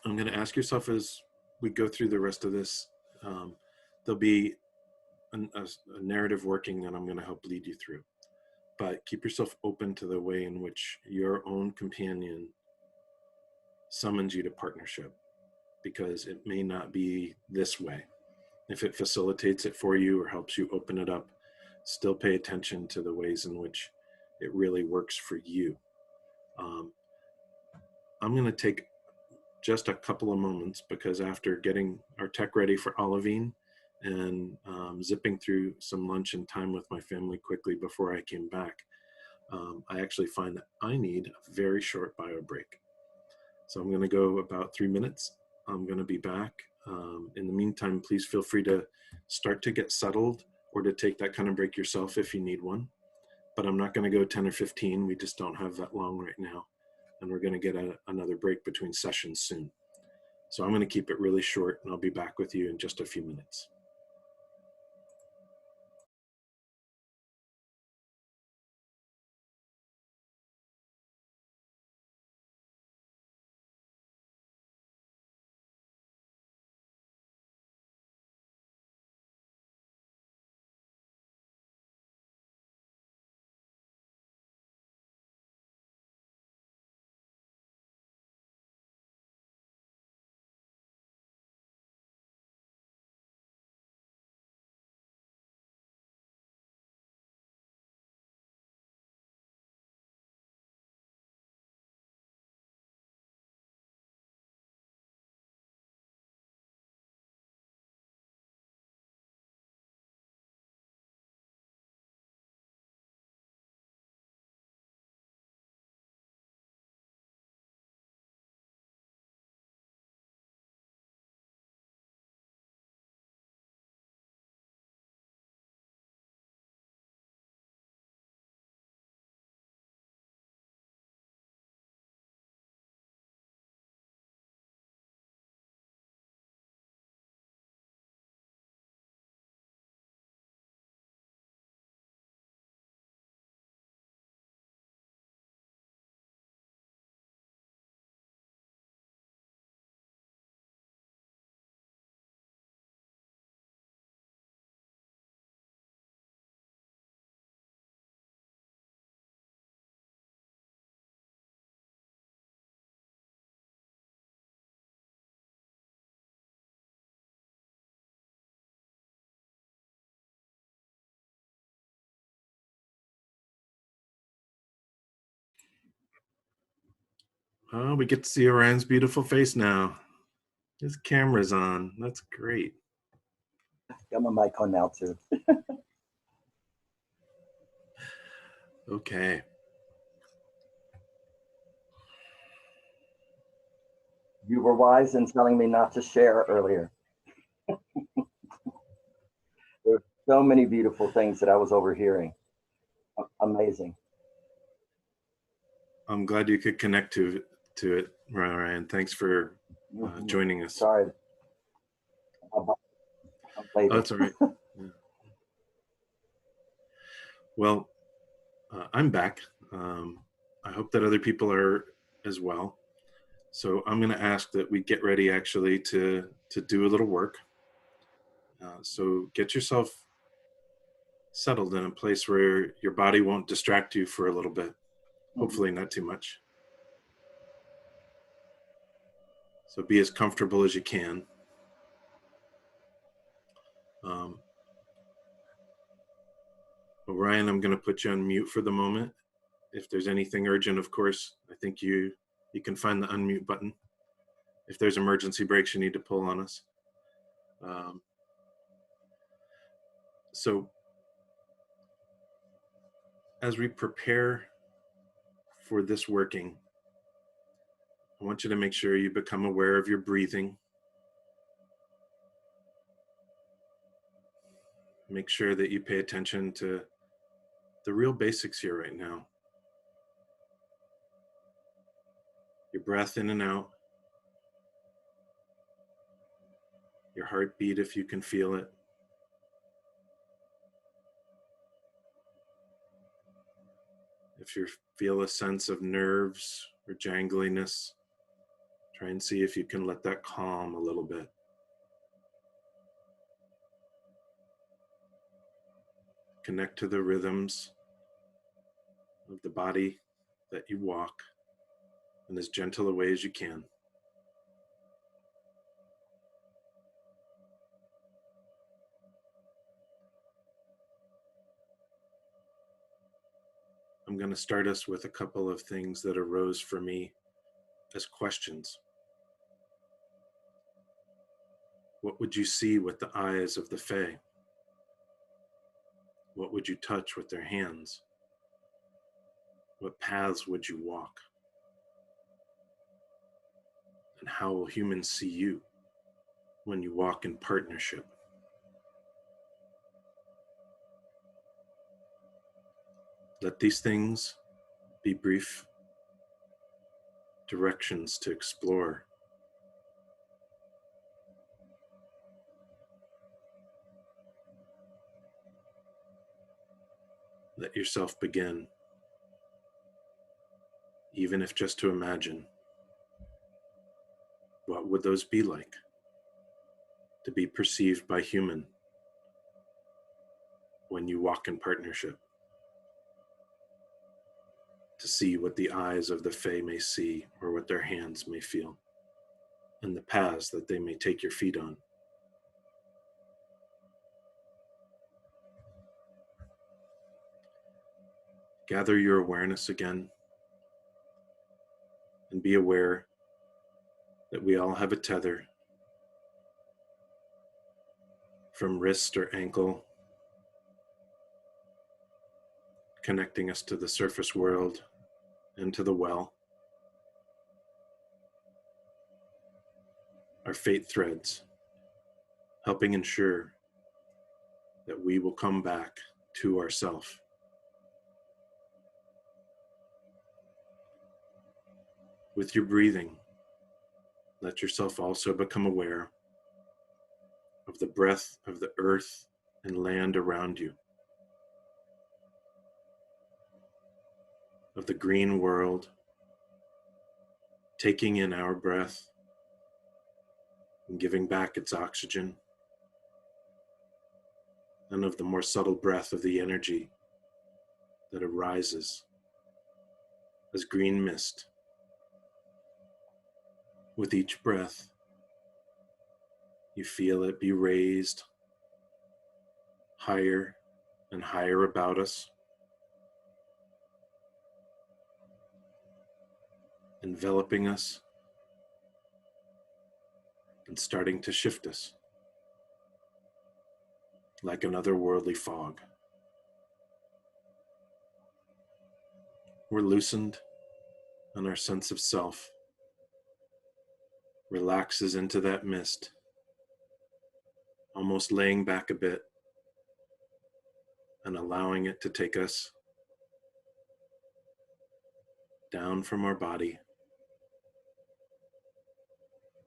I'm going to ask yourself as we go through the rest of this, there'll be a narrative working that I'm going to help lead you through. But keep yourself open to the way in which your own companion summons you to partnership, because it may not be this way. If it facilitates it for you or helps you open it up, still pay attention to the ways in which it really works for you. I'm going to take just a couple of moments, because after getting our tech ready for Olivine and zipping through some lunch and time with my family quickly before I came back, I actually find that I need a very short bio break. So I'm going to go about 3 minutes. I'm going to be back. In the meantime, please feel free to start to get settled or to take that kind of break yourself if you need one. But I'm not going to go 10 or 15. We just don't have that long right now. And we're going to get another break between sessions soon. So I'm going to keep it really short, and I'll be back with you in just a few minutes. Oh, we get to see Orion's beautiful face now. His camera's on. That's great. Got my mic on now too. Okay. You were wise in telling me not to share earlier. There's so many beautiful things that I was overhearing. Amazing. I'm glad you could connect to it, Ryan. Thanks for joining us. Sorry. Oh, that's all right. Yeah. Well, I'm back. I hope that other people are as well. So I'm going to ask that we get ready actually to do a little work. So get yourself settled in a place where your body won't distract you for a little bit. Hopefully not too much. So be as comfortable as you can. Ryan, I'm going to put you on mute for the moment. If there's anything urgent, of course, I think you can find the unmute button. If there's emergency breaks you need to pull on us. So as we prepare for this working, I want you to make sure you become aware of your breathing. Make sure that you pay attention to the real basics here right now. Your breath in and out, your heartbeat if you can feel it. If you feel a sense of nerves or jangliness, try and see if you can let that calm a little bit. Connect to the rhythms of the body that you walk in as gentle a way as you can. I'm going to start us with a couple of things that arose for me as questions. What would you see with the eyes of the Fae? What would you touch with their hands? What paths would you walk? And how will humans see you when you walk in partnership? Let these things be brief directions to explore. Let yourself begin, even if just to imagine. What would those be like to be perceived by human when you walk in partnership? To see what the eyes of the Fae may see or what their hands may feel, and the paths that they may take your feet on. Gather your awareness again and be aware that we all have a tether from wrist or ankle connecting us to the surface world and to the well. Our fate threads, helping ensure that we will come back to ourself. With your breathing, let yourself also become aware of the breath of the earth and land around you, of the green world, taking in our breath and giving back its oxygen, and of the more subtle breath of the energy that arises as green mist. With each breath, you feel it be raised higher and higher about us, enveloping us and starting to shift us like an otherworldly fog. We're loosened, and our sense of self relaxes into that mist, almost laying back a bit and allowing it to take us down from our body,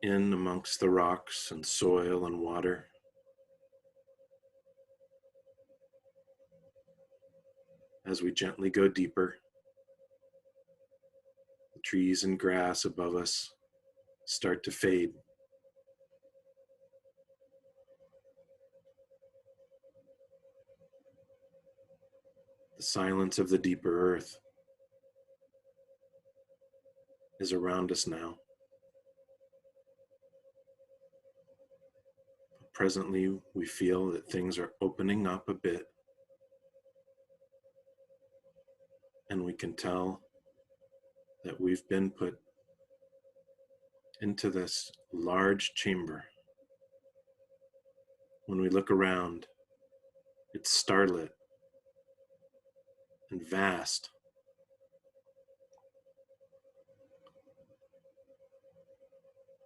in amongst the rocks and soil and water, as we gently go deeper. The trees and grass above us start to fade. The silence of the deeper earth is around us now. Presently, we feel that things are opening up a bit, and we can tell that we've been put into this large chamber. When we look around, It's starlit and vast.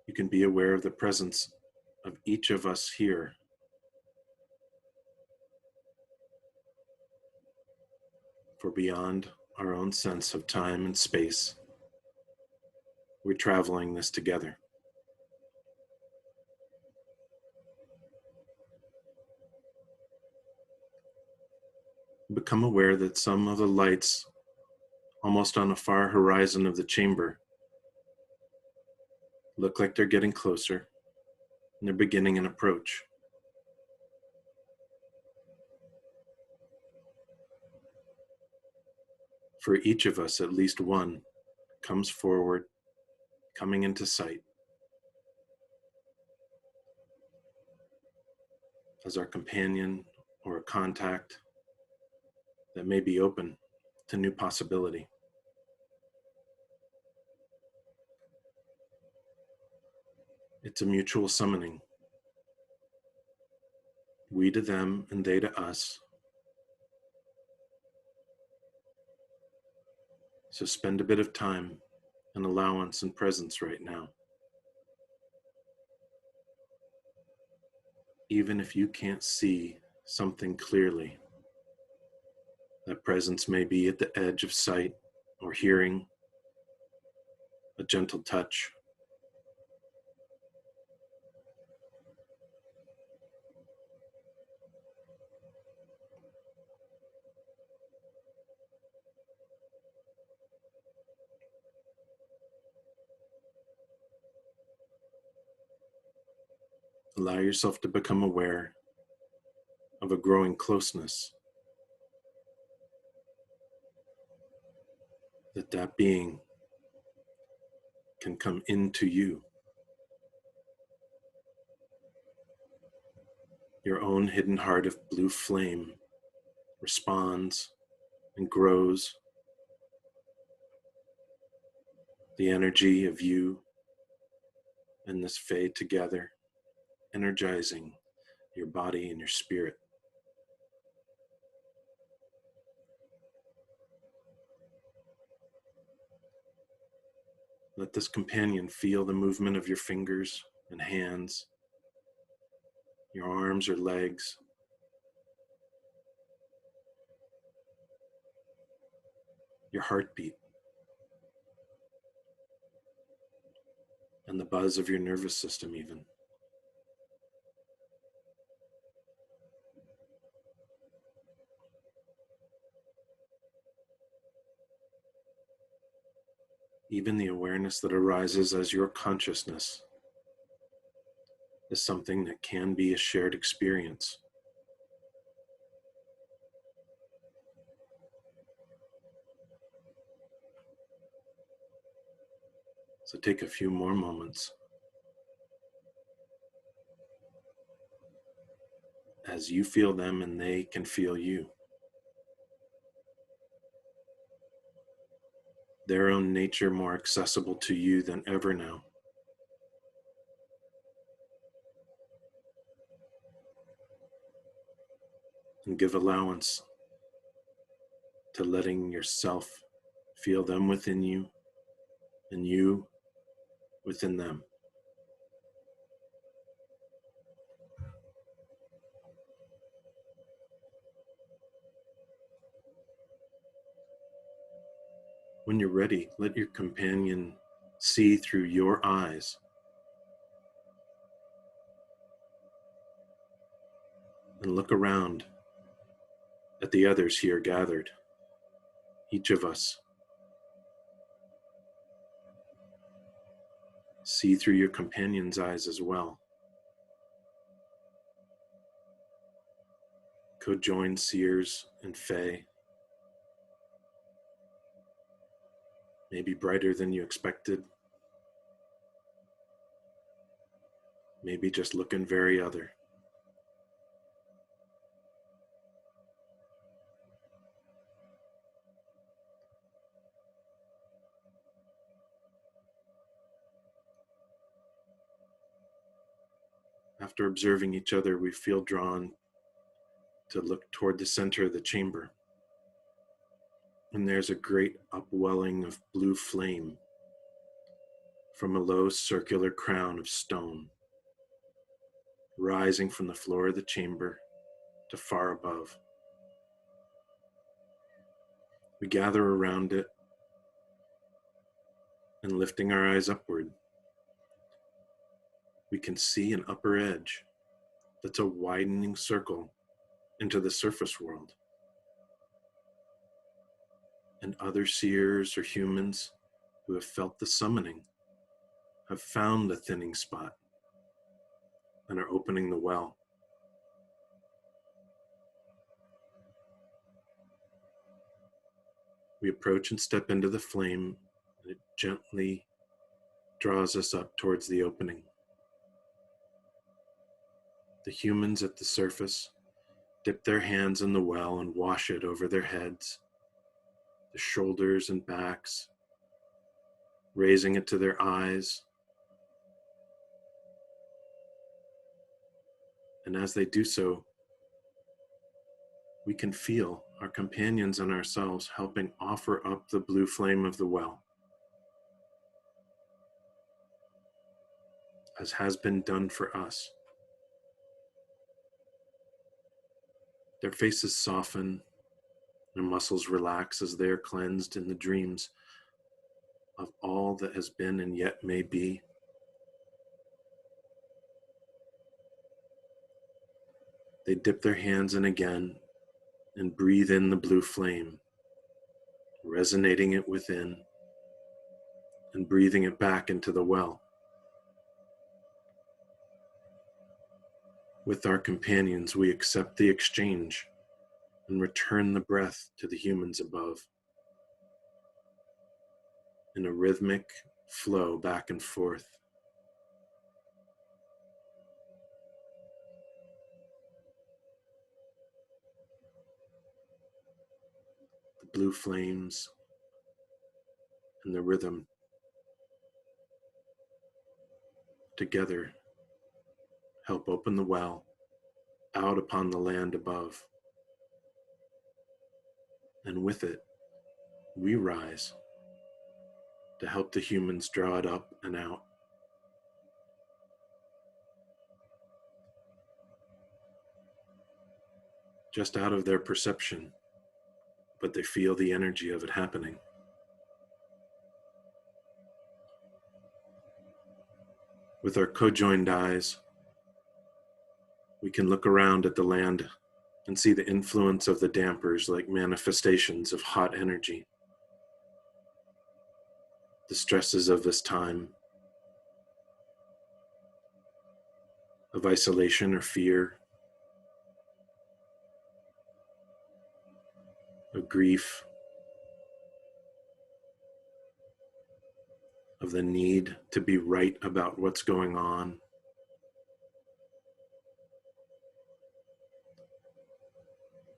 You can be aware of the presence of each of us here. For beyond our own sense of time and space, we're traveling this together. Become aware that some of the lights, almost on the far horizon of the chamber, look like they're getting closer, and they're beginning an approach. For each of us, at least one comes forward, coming into sight as our companion or a contact that may be open to new possibility. It's a mutual summoning. We to them and they to us. So spend a bit of time and allowance and presence right now. Even if you can't see something clearly, that presence may be at the edge of sight or hearing, a gentle touch. Allow yourself to become aware of a growing closeness, that being can come into you. Your own hidden heart of blue flame responds and grows. The energy of you and this Fae together, energizing your body and your spirit. Let this companion feel the movement of your fingers and hands, your arms or legs, your heartbeat, and the buzz of your nervous system even. Even the awareness that arises as your consciousness is something that can be a shared experience. So take a few more moments as you feel them and they can feel you. Their own nature more accessible to you than ever now. And give allowance to letting yourself feel them within you and you within them. When you're ready, let your companion see through your eyes. And look around at the others here gathered, each of us. See through your companion's eyes as well. Co-join seers and Fae. Maybe brighter than you expected. Maybe just looking very other. After observing each other, we feel drawn to look toward the center of the chamber. And there's a great upwelling of blue flame from a low circular crown of stone, rising from the floor of the chamber to far above. We gather around it and lifting our eyes upward, we can see an upper edge that's a widening circle into the surface world. And other seers or humans who have felt the summoning have found the thinning spot and are opening the well. We approach and step into the flame, and it gently draws us up towards the opening. The humans at the surface dip their hands in the well and wash it over their heads, the shoulders and backs, raising it to their eyes. And as they do so, we can feel our companions and ourselves helping offer up the blue flame of the well, as has been done for us. Their faces soften, their muscles relax as they are cleansed in the dreams of all that has been and yet may be. They dip their hands in again and breathe in the blue flame, resonating it within and breathing it back into the well. With our companions, we accept the exchange and return the breath to the humans above in a rhythmic flow back and forth. The blue flames and the rhythm together help open the well out upon the land above. And with it, we rise to help the humans draw it up and out. Just out of their perception, but they feel the energy of it happening. With our co-joined eyes, we can look around at the land and see the influence of the dampers like manifestations of hot energy. The stresses of this time, of isolation or fear, of grief, of the need to be right about what's going on.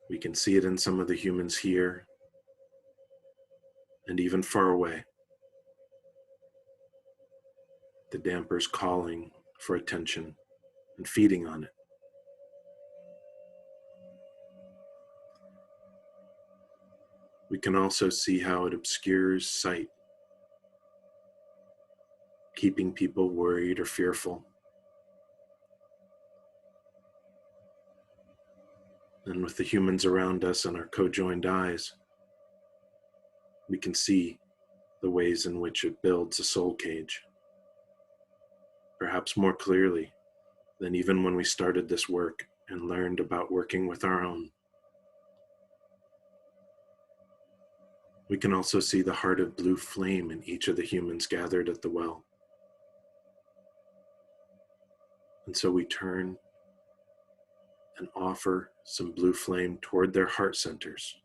We can see it in some of the humans here and even far away. The dampers calling for attention and feeding on it. We can also see how it obscures sight, keeping people worried or fearful. And with the humans around us and our co-joined eyes, we can see the ways in which it builds a soul cage, perhaps more clearly than even when we started this work and learned about working with our own. We can also see the heart of blue flame in each of the humans gathered at the well. And so we turn and offer some blue flame toward their heart centers.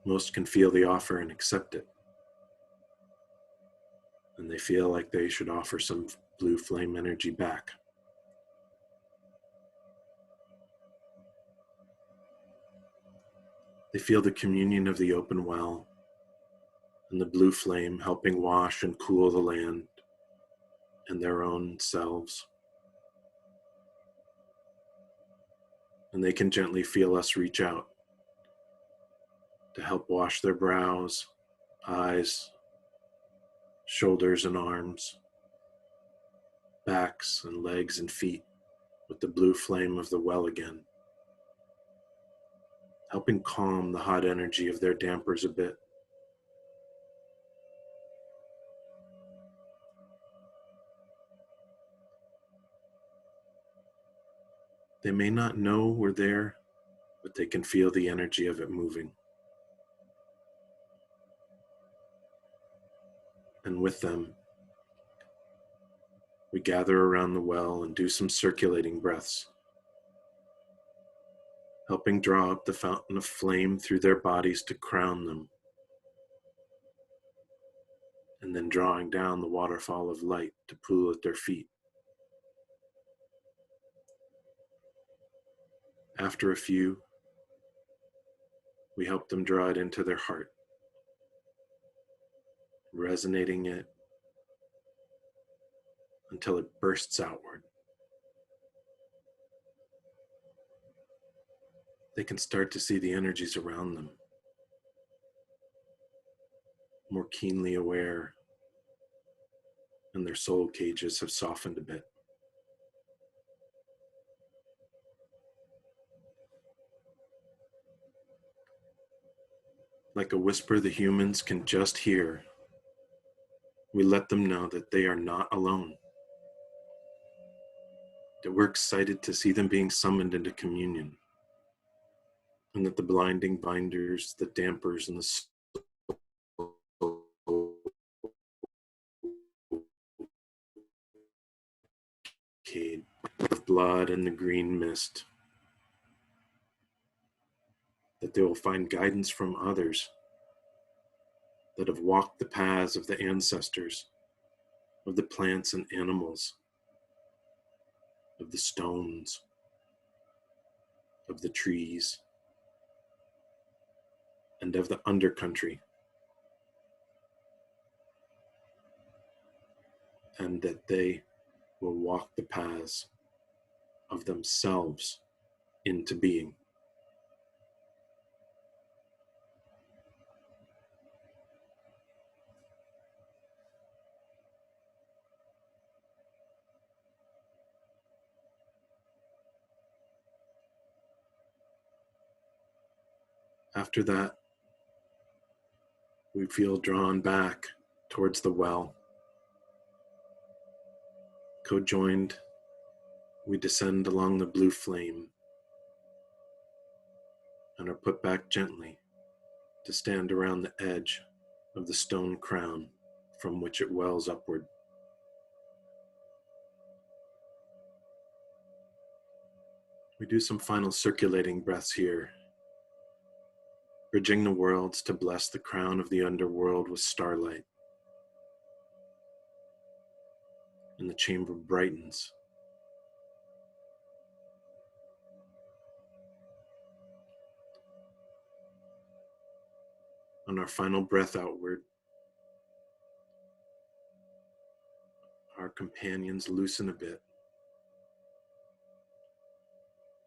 Most can feel the offer and accept it. And they feel like they should offer some blue flame energy back. They feel the communion of the open well and the blue flame helping wash and cool the land and their own selves. and they can gently feel us reach out to help wash their brows, eyes, shoulders and arms, backs and legs and feet with the blue flame of the well again, helping calm the hot energy of their dampers a bit. They may not know we're there, but they can feel the energy of it moving. And with them, we gather around the well and do some circulating breaths, helping draw up the fountain of flame through their bodies to crown them, and then drawing down the waterfall of light to pool at their feet. After a few, we help them draw it into their heart, resonating it until it bursts outward. They can start to see the energies around them, more keenly aware, and their soul cages have softened a bit. Like a whisper the humans can just hear, we let them know that they are not alone, that we're excited to see them being summoned into communion, and that the blinding binders, the dampers, and the cade of blood and the green mist, that they will find guidance from others that have walked the paths of the ancestors, of the plants and animals, of the stones, of the trees, and of the undercountry, and that they will walk the paths of themselves into being. After that, we feel drawn back towards the well. Co-joined, we descend along the blue flame and are put back gently to stand around the edge of the stone crown from which it wells upward. We do some final circulating breaths here, bridging the worlds to bless the crown of the underworld with starlight. And the chamber brightens. On our final breath outward, our companions loosen a bit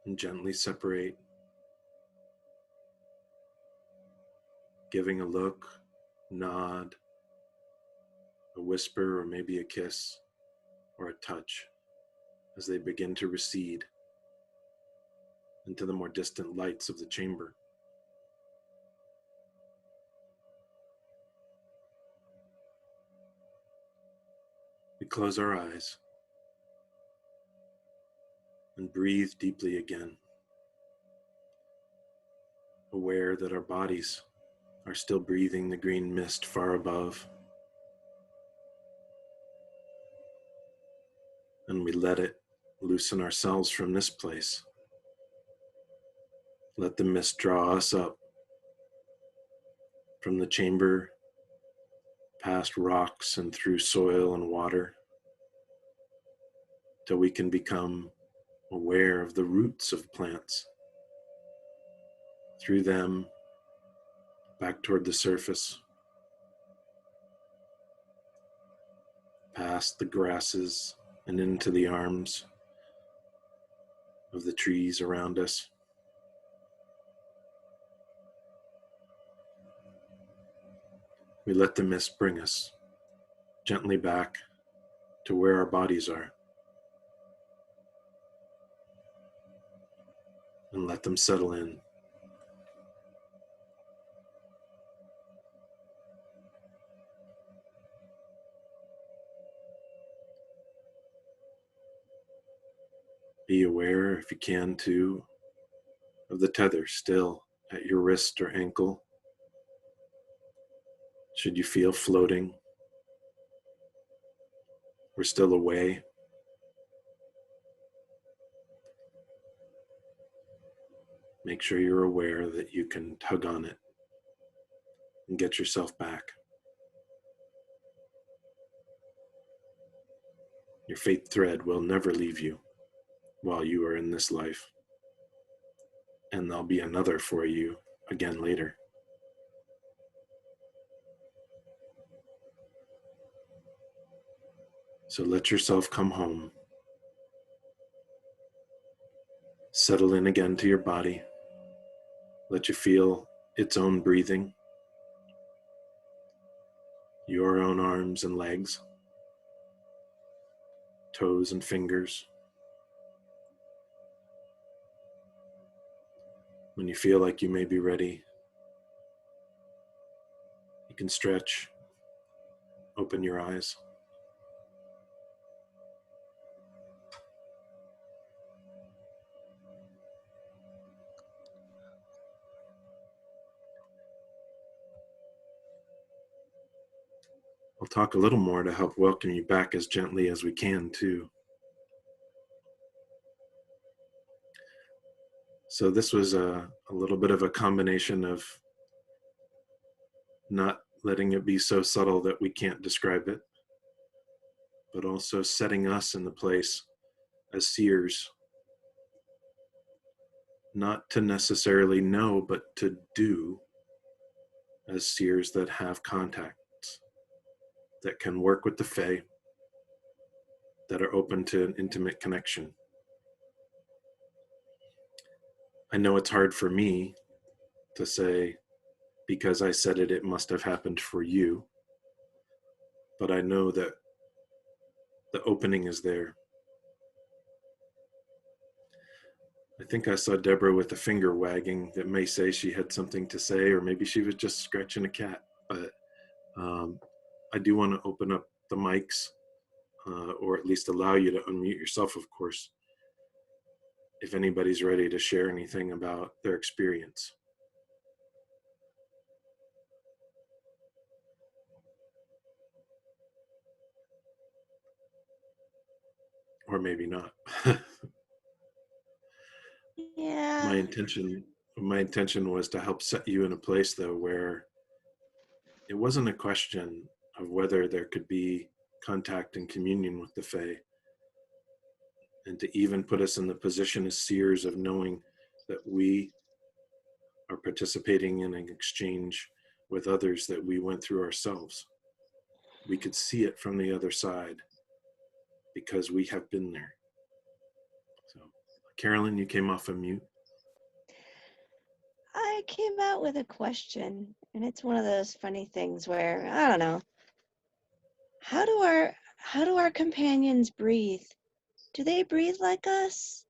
and gently separate, giving a look, nod, a whisper, or maybe a kiss or a touch as they begin to recede into the more distant lights of the chamber. We close our eyes and breathe deeply again, aware that our bodies are still breathing the green mist far above. And we let it loosen ourselves from this place. Let the mist draw us up from the chamber, past rocks and through soil and water, till we can become aware of the roots of plants. Through them, back toward the surface, past the grasses and into the arms of the trees around us. We let the mist bring us gently back to where our bodies are, and let them settle in. Be aware, if you can, too, of the tether still at your wrist or ankle. Should you feel floating or still away, make sure you're aware that you can tug on it and get yourself back. Your faith thread will never leave you while you are in this life, and there'll be another for you again later. So let yourself come home. Settle in again to your body. Let you feel its own breathing, your own arms and legs, toes and fingers. When you feel like you may be ready, you can stretch, open your eyes. We'll talk a little more to help welcome you back as gently as we can, too. So this was a little bit of a combination of not letting it be so subtle that we can't describe it, but also setting us in the place as seers, not to necessarily know, but to do as seers that have contacts, that can work with the Fae, that are open to an intimate connection. I know it's hard for me to say, because I said it, it must have happened for you, but I know that the opening is there. I think I saw Deborah with a finger wagging that may say she had something to say, or maybe she was just scratching a cat, but I do want to open up the mics, or at least allow you to unmute yourself, of course, if anybody's ready to share anything about their experience. Or maybe not. Yeah. My intention was to help set you in a place, though, where it wasn't a question of whether there could be contact and communion with the Fae, and to even put us in the position as seers of knowing that we are participating in an exchange with others that we went through ourselves. We could see it from the other side because we have been there. So, Carolyn, you came off of mute. I came out with a question, and it's one of those funny things where, I don't know, how do our companions breathe? Do they breathe like us?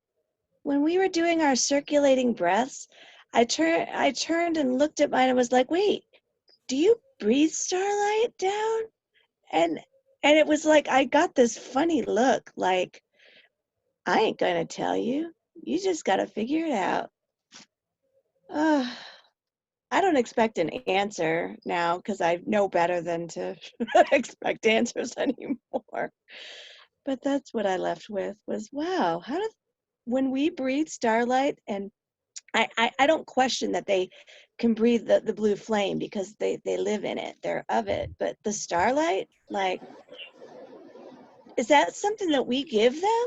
When we were doing our circulating breaths, I turned and looked at mine and was like, wait, do you breathe starlight down? And it was like I got this funny look, like, I ain't gonna tell you. You just gotta figure it out. I don't expect an answer now because I know better than to expect answers anymore. But that's what I left with was, wow, when we breathe starlight, and I don't question that they can breathe the blue flame because they live in it, they're of it. But the starlight, like, is that something that we give them?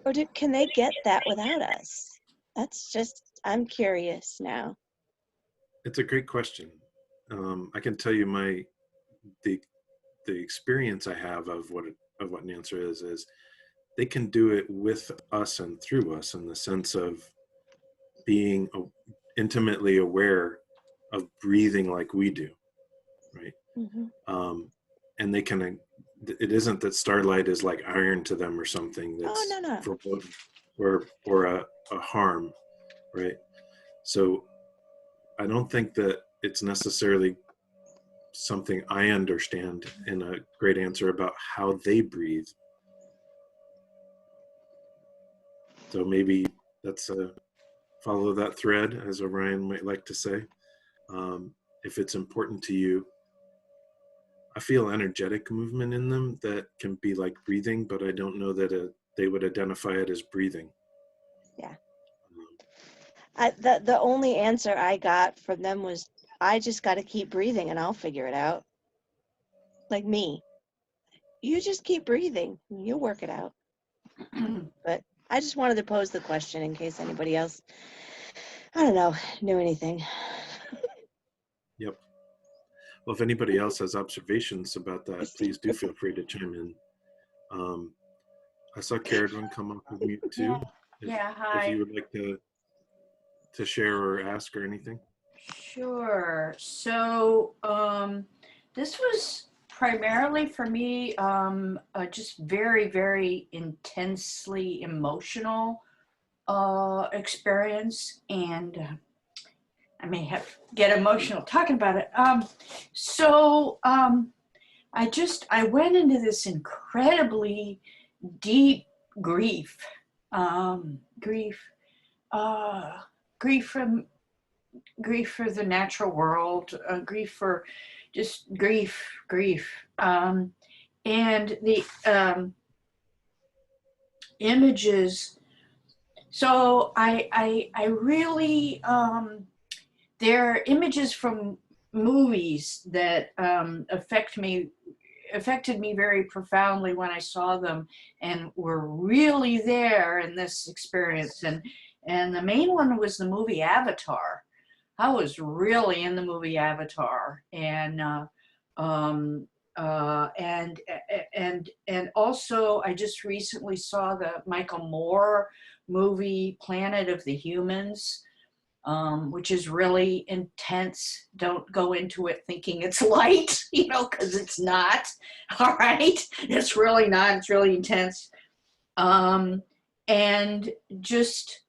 Or can they get that without us? That's just, I'm curious now. It's a great question. I can tell you the experience I have of what an answer is they can do it with us and through us, in the sense of being intimately aware of breathing like we do, right? And they can, it isn't that starlight is like iron to them or something that's no. foreboding or a harm, right? So I don't think that it's necessarily something I understand in a great answer about how they breathe. So maybe that's follow that thread, as Orion might like to say. If it's important to you, I feel energetic movement in them that can be like breathing, but I don't know that they would identify it as breathing. Yeah. The only answer I got from them was, I just got to keep breathing and I'll figure it out. Like me. You just keep breathing. You'll work it out. But I just wanted to pose the question in case anybody else, I don't know, knew anything. Yep. Well, if anybody else has observations about that, please do feel free to chime in. I saw Caradwin come up with mute too. Yeah, hi. If you would like to share or ask or anything. Sure. So this was primarily for me just very, very intensely emotional experience, and I may have get emotional talking about it. I went into this incredibly deep grief, grief for the natural world, grief for just grief. And the images. So I really, there are images from movies that affected me very profoundly when I saw them and were really there in this experience. And the main one was the movie Avatar. I was really in the movie Avatar, and also I just recently saw the Michael Moore movie Planet of the Humans, which is really intense. Don't go into it thinking it's light, because it's not. All right, it's really not. It's really intense, and just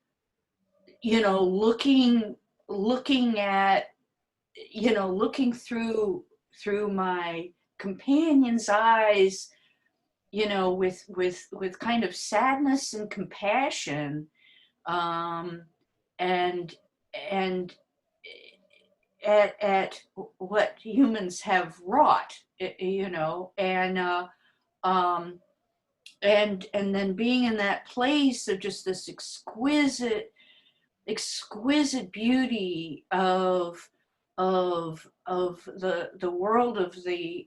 looking at, looking through my companion's eyes, with kind of sadness and compassion, and at what humans have wrought, and then being in that place of just this exquisite beauty of the world of the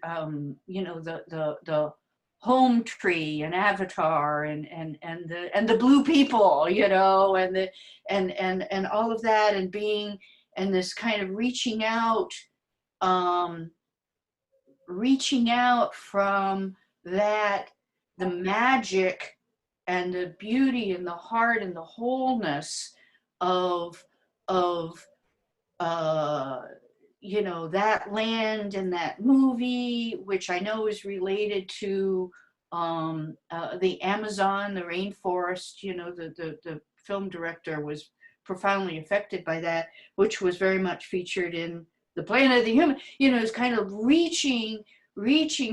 the home tree and Avatar and the blue people, and all of that, and being and this kind of reaching out from that, the magic and the beauty and the heart and the wholeness of that land and that movie, which I know is related to the Amazon, the rainforest. The film director was profoundly affected by that, which was very much featured in the Planet of the Human. It's kind of reaching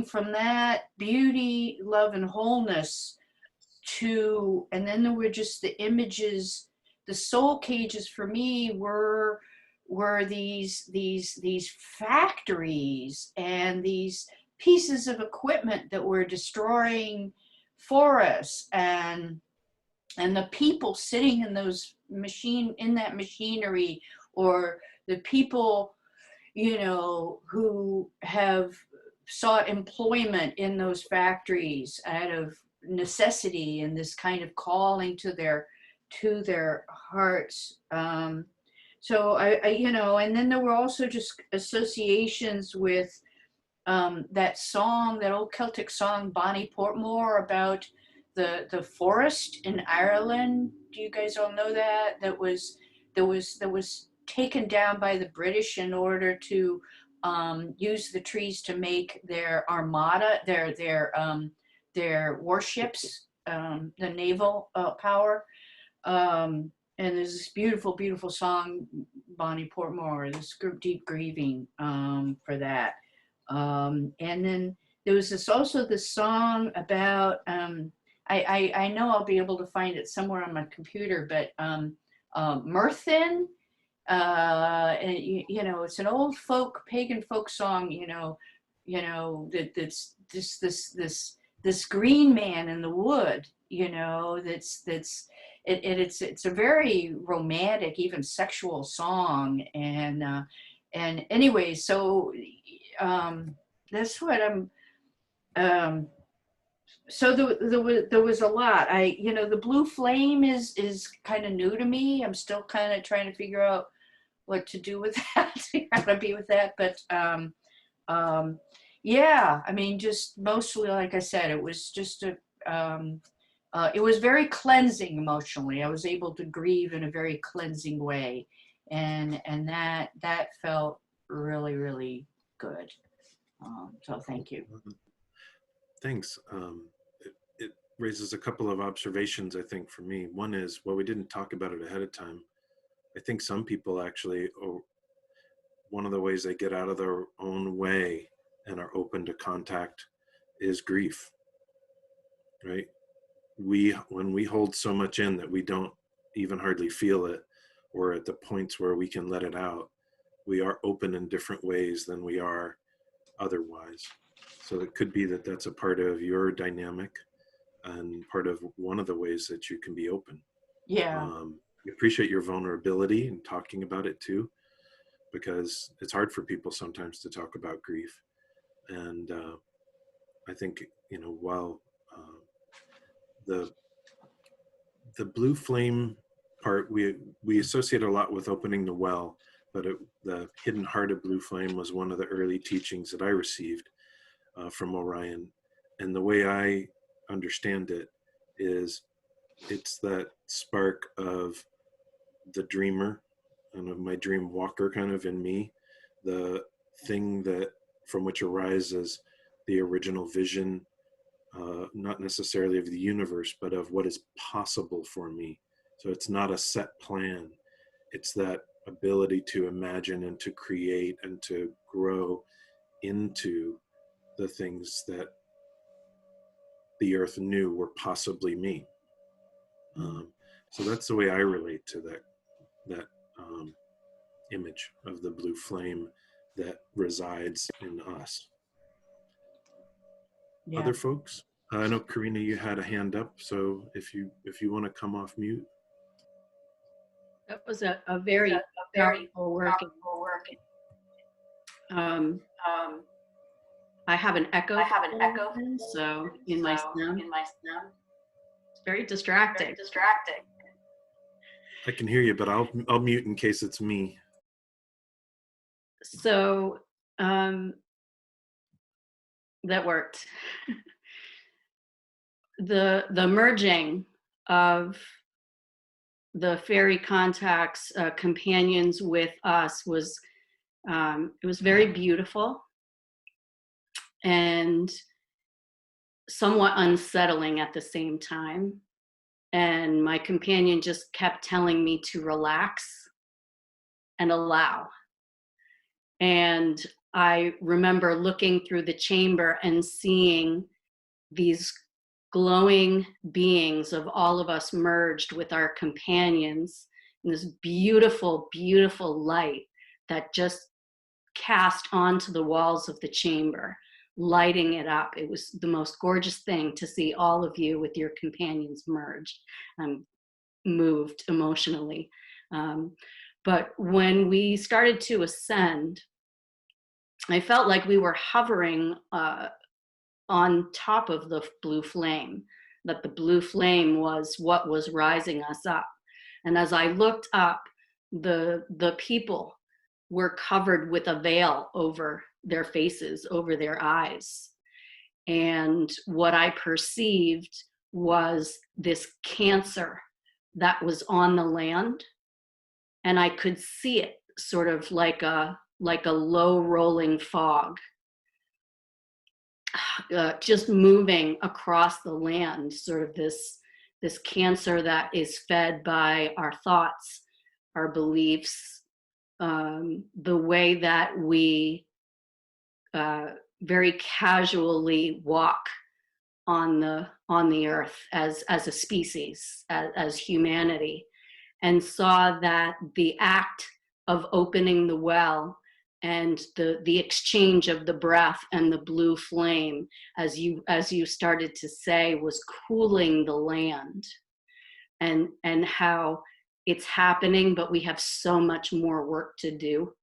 from that beauty, love, and wholeness to, and then there were just the images. The soul cages for me were these factories and these pieces of equipment that were destroying forests, and the people sitting in that machinery, or the people who have sought employment in those factories out of necessity and this kind of calling to their hearts. So I and then there were also just associations with that song, that old Celtic song, Bonnie Portmore, about the forest in Ireland. Do you guys all know that? That was taken down by the British in order to use the trees to make their armada, their warships, the naval power. And there's this beautiful, beautiful song, Bonnie Portmore, this Deep Grieving for that. And then there was also this song about, I know I'll be able to find it somewhere on my computer, but Myrthin, and you know, it's an old pagan folk song, that's just this green man in the wood, it's a very romantic, even sexual song, and anyway, so that's what I'm. So there was a lot. The blue flame is kind of new to me. I'm still kind of trying to figure out what to do with that, how to be with that. But yeah, I mean, just mostly, like I said, it was just it was very cleansing emotionally. I was able to grieve in a very cleansing way, and that felt really, really good. So thank you. Thanks. It raises a couple of observations, I think, for me. One is, well, we didn't talk about it ahead of time. I think some people actually, one of the ways they get out of their own way and are open to contact is grief, right? When we hold so much in that we don't even hardly feel it, or at the points where we can let it out, we are open in different ways than we are otherwise. So it could be that that's a part of your dynamic and part of one of the ways that you can be open. Yeah. We appreciate your vulnerability and talking about it too, because it's hard for people sometimes to talk about grief. And I think, while the blue flame part, we associate a lot with opening the well, but the hidden heart of blue flame was one of the early teachings that I received from Orion. And the way I understand it is it's that spark of the dreamer and of my dream walker kind of in me, the thing that from which arises the original vision, not necessarily of the universe, but of what is possible for me. So it's not a set plan. It's that ability to imagine and to create and to grow into the things that the earth knew were possibly me. So that's the way I relate to that image of the blue flame that resides in us. Yeah. Other folks? I know, Karina, you had a hand up, so if you want to come off mute. That was a very powerful working. I have an echo. So in my sound. It's very distracting. I can hear you, but I'll mute in case it's me. So that worked. The merging of the Faery Contacts companions with us was it was very beautiful and somewhat unsettling at the same time. And my companion just kept telling me to relax and allow. And I remember looking through the chamber and seeing these glowing beings of all of us merged with our companions in this beautiful, beautiful light that just cast onto the walls of the chamber, lighting it up. It was the most gorgeous thing to see all of you with your companions merged. I'm moved emotionally. But when we started to ascend, I felt like we were hovering on top of the blue flame, that the blue flame was what was rising us up. And as I looked up, the people were covered with a veil over their faces, over their eyes. And what I perceived was this cancer that was on the land. And I could see it sort of like a like a low rolling fog, just moving across the land, sort of this cancer that is fed by our thoughts, our beliefs, the way that we very casually walk on the earth as a species, as humanity, and saw that the act of opening the well and the exchange of the breath and the blue flame, as you started to say, was cooling the land, and how it's happening, but we have so much more work to do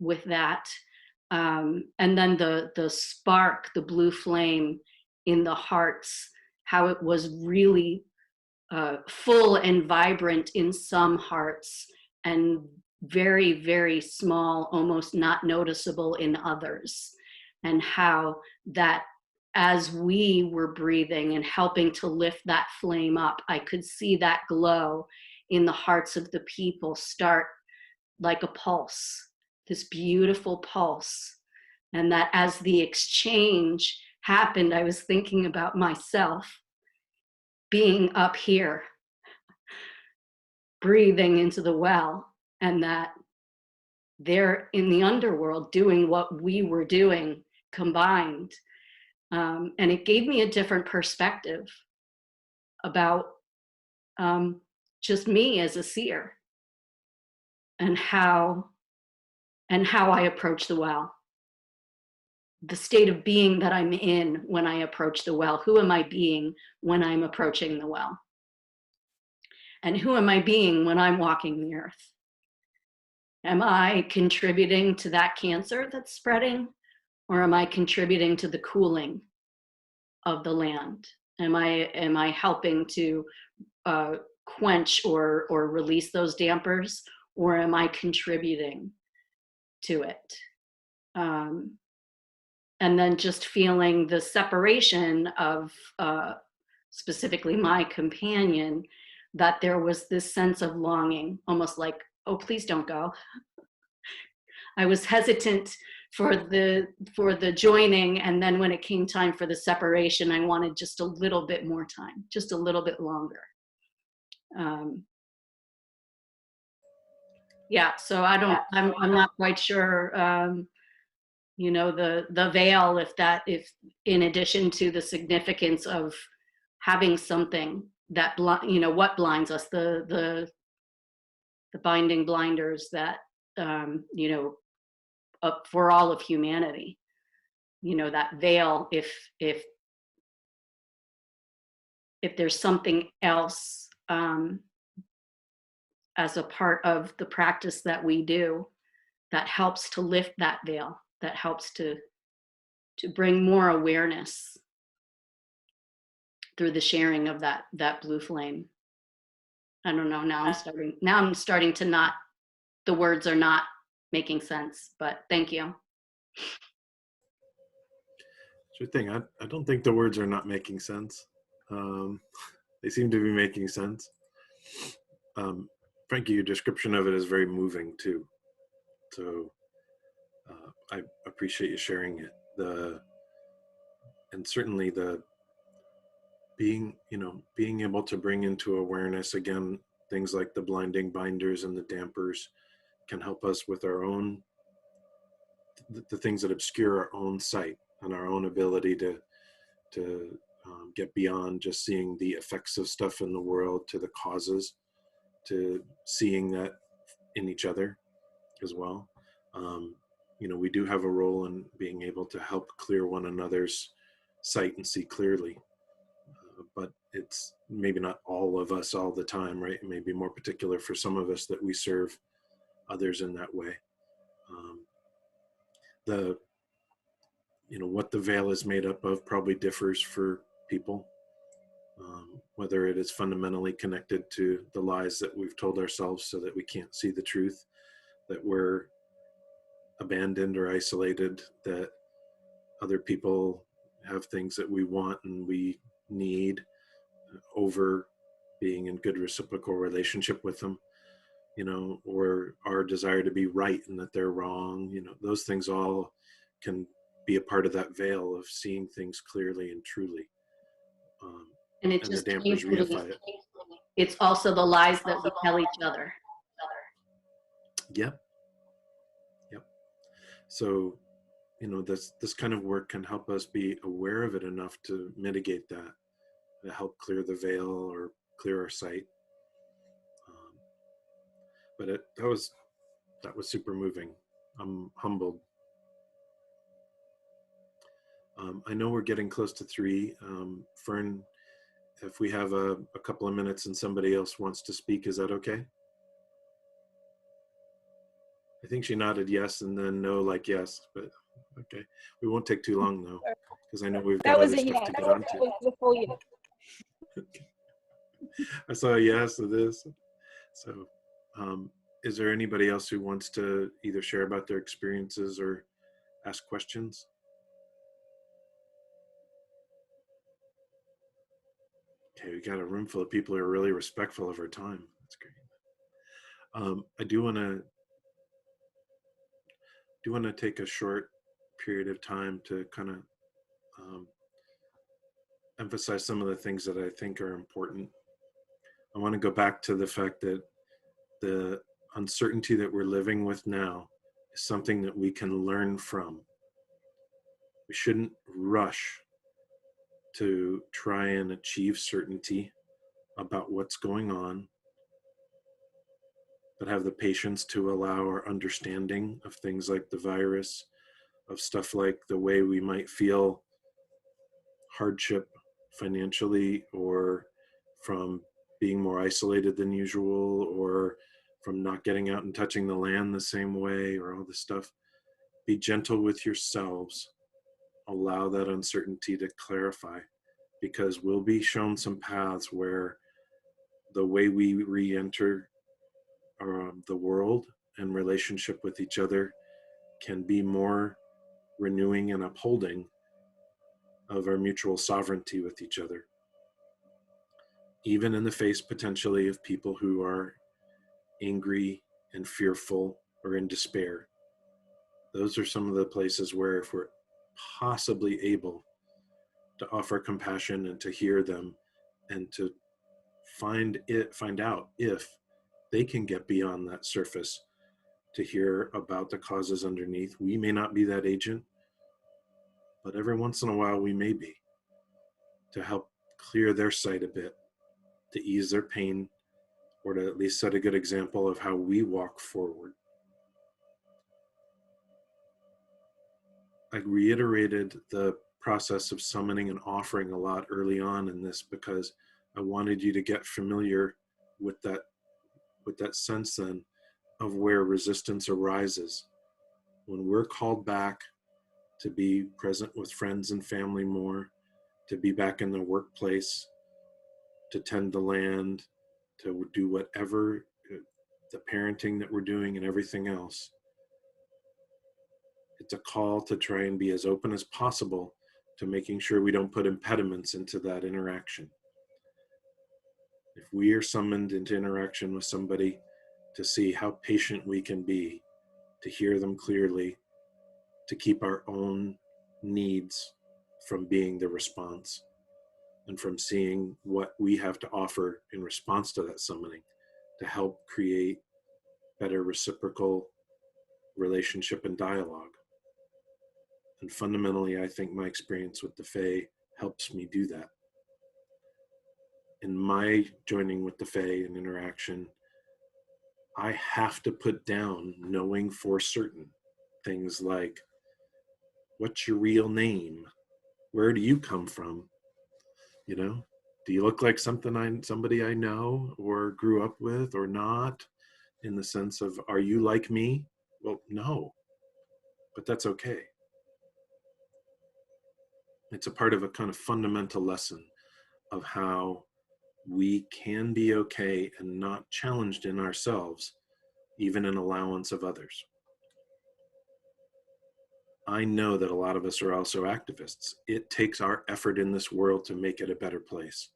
with that. And then the spark, the blue flame in the hearts, how it was really full and vibrant in some hearts, and very, very small, almost not noticeable in others. And how that as we were breathing and helping to lift that flame up, I could see that glow in the hearts of the people start like a pulse, this beautiful pulse. And that as the exchange happened, I was thinking about myself being up here, breathing into the well, and that they're in the underworld doing what we were doing combined. And it gave me a different perspective about just me as a seer, and how I approach the well, the state of being that I'm in when I approach the well. Who am I being when I'm approaching the well? And who am I being when I'm walking the earth? Am I contributing to that cancer that's spreading, or am I contributing to the cooling of the land? Am I helping to quench or release those dampers, or am I contributing to it? And then just feeling the separation of specifically my companion, that there was this sense of longing, almost like, oh, please don't go. I was hesitant for the joining, and then when it came time for the separation, I wanted just a little bit more time, just a little bit longer. Yeah, so I'm not quite sure, you know, the veil, if in addition to the significance of having something that, you know, what blinds us, the binding blinders that, you know, up for all of humanity, you know, that veil, if there's something else as a part of the practice that we do that helps to lift that veil, that helps to bring more awareness through the sharing of that blue flame. I don't know, now I'm starting to not, the words are not making sense, but thank you. Sure thing. I don't think the words are not making sense. They seem to be making sense. Frankie, your description of it is very moving too. So I appreciate you sharing it. And certainly the being able to bring into awareness again things like the blinding binders and the dampers can help us with our own, the things that obscure our own sight and our own ability to get beyond just seeing the effects of stuff in the world to the causes, to seeing that in each other as well. You know, we do have a role in being able to help clear one another's sight and see clearly, but it's maybe not all of us all the time, right? It may be more particular for some of us that we serve others in that way. You know, what the veil is made up of probably differs for people, whether it is fundamentally connected to the lies that we've told ourselves so that we can't see the truth, that we're abandoned or isolated, that other people have things that we want and we need over being in good reciprocal relationship with them. you know, or our desire to be right and that they're wrong, you know, those things all can be a part of that veil of seeing things clearly and truly. And it And the just dampers reify it. it's also the lies that we tell each other. Yep. Yep. So, you know, this kind of work can help us be aware of it enough to mitigate that, to help clear the veil or clear our sight. But that was super moving. I'm humbled. I know we're getting close to 3. Fern, if we have a couple of minutes and somebody else wants to speak, is that okay? I think she nodded yes and then no, like yes, but okay. We won't take too long though, because I know we've got other stuff to get onto. That was the full yes. I saw a yes to this. So is there anybody else who wants to either share about their experiences or ask questions? Okay, we got a room full of people who are really respectful of our time. That's great. I do want to take a short period of time to kind of emphasize some of the things that I think are important. I want to go back to the fact that the uncertainty that we're living with now is something that we can learn from. We shouldn't rush to try and achieve certainty about what's going on, but have the patience to allow our understanding of things like the virus, of stuff like the way we might feel hardship financially, or from being more isolated than usual, or from not getting out and touching the land the same way, or all this stuff. Be gentle with yourselves. Allow that uncertainty to clarify, because we'll be shown some paths where the way we re-enter the world and relationship with each other can be more renewing and upholding of our mutual sovereignty with each other, even in the face potentially of people who are angry and fearful or in despair. Those are some of the places where, if we're possibly able to offer compassion and to hear them and to find out if they can get beyond that surface to hear about the causes underneath. We may not be that agent, but every once in a while we may be, to help clear their sight a bit, to ease their pain, or to at least set a good example of how we walk forward. I reiterated the process of summoning and offering a lot early on in this, because I wanted you to get familiar with that sense then of where resistance arises. When we're called back to be present with friends and family more, to be back in the workplace, to tend the land, to do whatever, the parenting that we're doing and everything else, it's a call to try and be as open as possible to making sure we don't put impediments into that interaction. If we are summoned into interaction with somebody, to see how patient we can be, to hear them clearly, to keep our own needs from being the response, and from seeing what we have to offer in response to that summoning to help create better reciprocal relationship and dialogue. And fundamentally, I think my experience with the Fae helps me do that. In my joining with the Fae and interaction, I have to put down knowing for certain things like, what's your real name? Where do you come from? You know, do you look like somebody I know or grew up with or not? In the sense of, are you like me? Well, no, but that's okay. It's a part of a kind of fundamental lesson of how we can be okay and not challenged in ourselves, even in allowance of others. I know that a lot of us are also activists. It takes our effort in this world to make it a better place.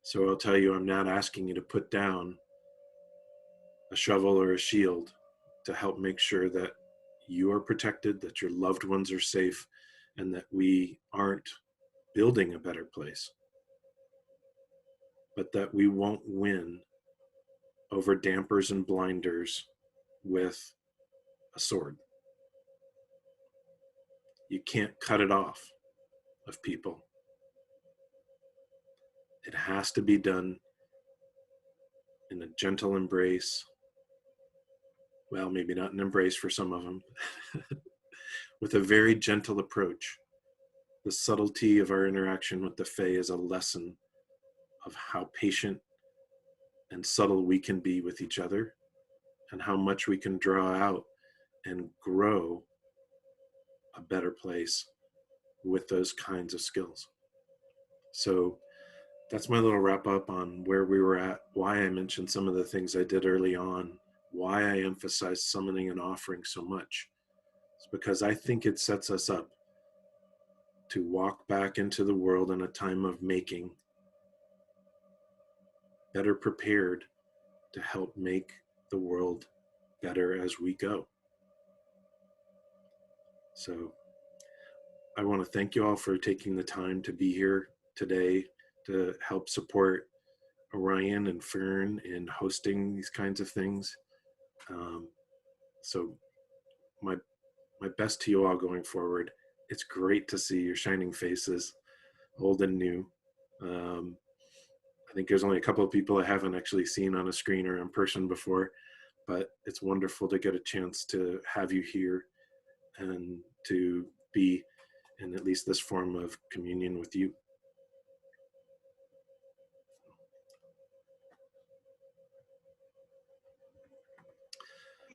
So I'll tell you, I'm not asking you to put down a shovel or a shield to help make sure that you are protected, that your loved ones are safe, and that we aren't building a better place, but that we won't win over dampers and blinders with a sword. You can't cut it off of people. It has to be done in a gentle embrace. Well, maybe not an embrace for some of them, with a very gentle approach. The subtlety of our interaction with the Fae is a lesson of how patient and subtle we can be with each other, and how much we can draw out and grow a better place with those kinds of skills. So that's my little wrap up on where we were at, why I mentioned some of the things I did early on, why I emphasized summoning and offering so much. It's because I think it sets us up to walk back into the world in a time of making, better prepared to help make the world better as we go. So I want to thank you all for taking the time to be here today to help support Orion and Fern in hosting these kinds of things. So my best to you all going forward. It's great to see your shining faces, old and new. I think there's only a couple of people I haven't actually seen on a screen or in person before, but it's wonderful to get a chance to have you here and to be in at least this form of communion with you.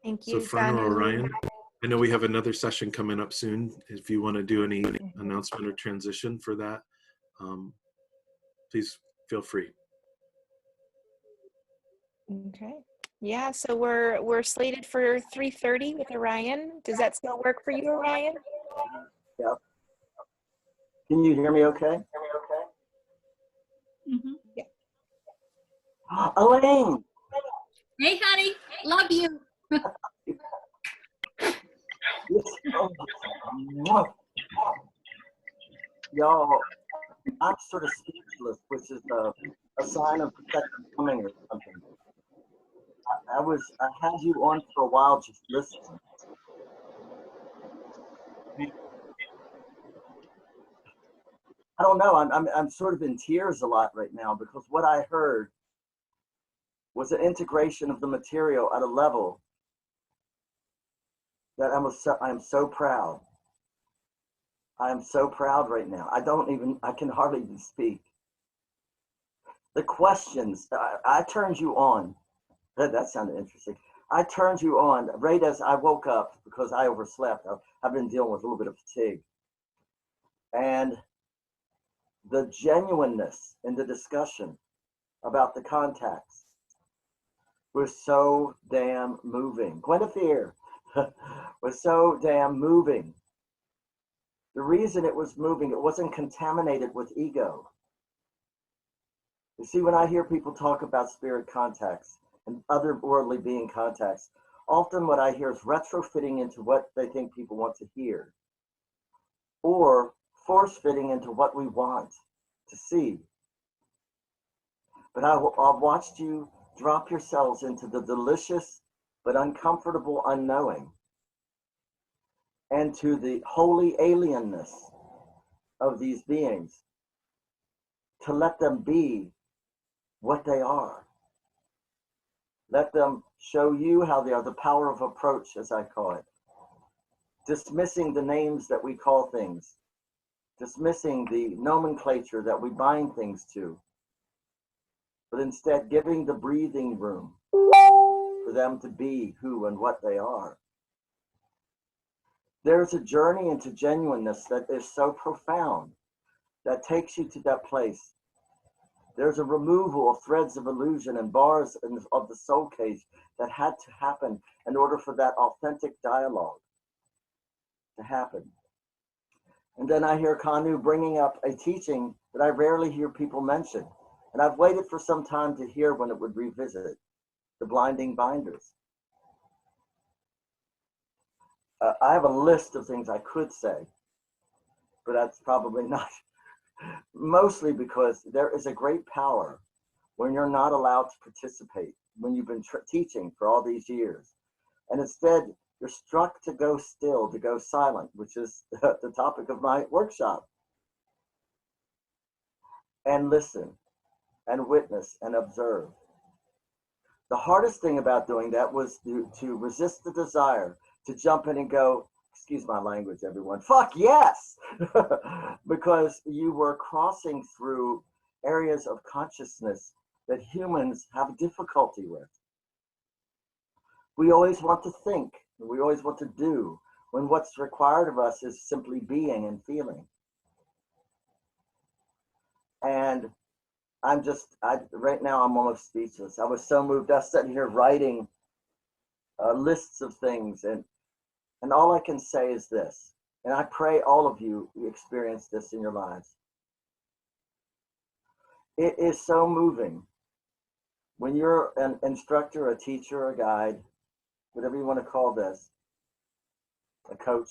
Thank So you, Fern or Canu. Orion, I know we have another session coming up soon. If you want to do any announcement or transition for that, please feel free. Okay. Yeah, so we're slated for 3:30 with Orion. Does that still work for you, Orion? Yeah. Can you hear me okay? Mm-hmm. Yeah. Elaine! Hey, honey, love you. Y'all, I'm sort of speechless, which is a sign of protective coming or something. I had you on for a while just listening. I don't know, I'm sort of in tears a lot right now, because what I heard was an integration of the material at a level that I am so proud. I am so proud right now. I can hardly even speak. The questions, I turned you on. That sounded interesting. I turned you on right as I woke up because I overslept. I've been dealing with a little bit of fatigue. And the genuineness in the discussion about the contacts was so damn moving. Guinevere was so damn moving. The reason it was moving, it wasn't contaminated with ego. You see, when I hear people talk about spirit contacts and otherworldly being contacts, often what I hear is retrofitting into what they think people want to hear, or force-fitting into what we want to see. But I've watched you drop yourselves into the delicious but uncomfortable unknowing, and to the holy alienness of these beings, to let them be what they are. Let them show you how they are, the power of approach, as I call it. Dismissing the names that we call things, dismissing the nomenclature that we bind things to, but instead giving the breathing room for them to be who and what they are. There's a journey into genuineness that is so profound that takes you to that place. There's a removal of threads of illusion and bars of the soul cage that had to happen in order for that authentic dialogue to happen. And then I hear Canu bringing up a teaching that I rarely hear people mention. And I've waited for some time to hear when it would revisit. the blinding binders. I have a list of things I could say, but that's probably not, mostly because there is a great power when you're not allowed to participate, when you've been teaching for all these years. And instead, you're struck to go still, to go silent, which is the topic of my workshop. And listen, and witness, and observe. The hardest thing about doing that was to resist the desire to jump in and go, excuse my language, everyone, fuck yes! Because you were crossing through areas of consciousness that humans have difficulty with. We always want to think, we always want to do, when what's required of us is simply being and feeling. And right now I'm almost speechless. I was so moved. I was sitting here writing lists of things, and all I can say is this, and I pray all of you experience this in your lives. It is so moving when you're an instructor, a teacher, a guide, whatever you want to call this, a coach,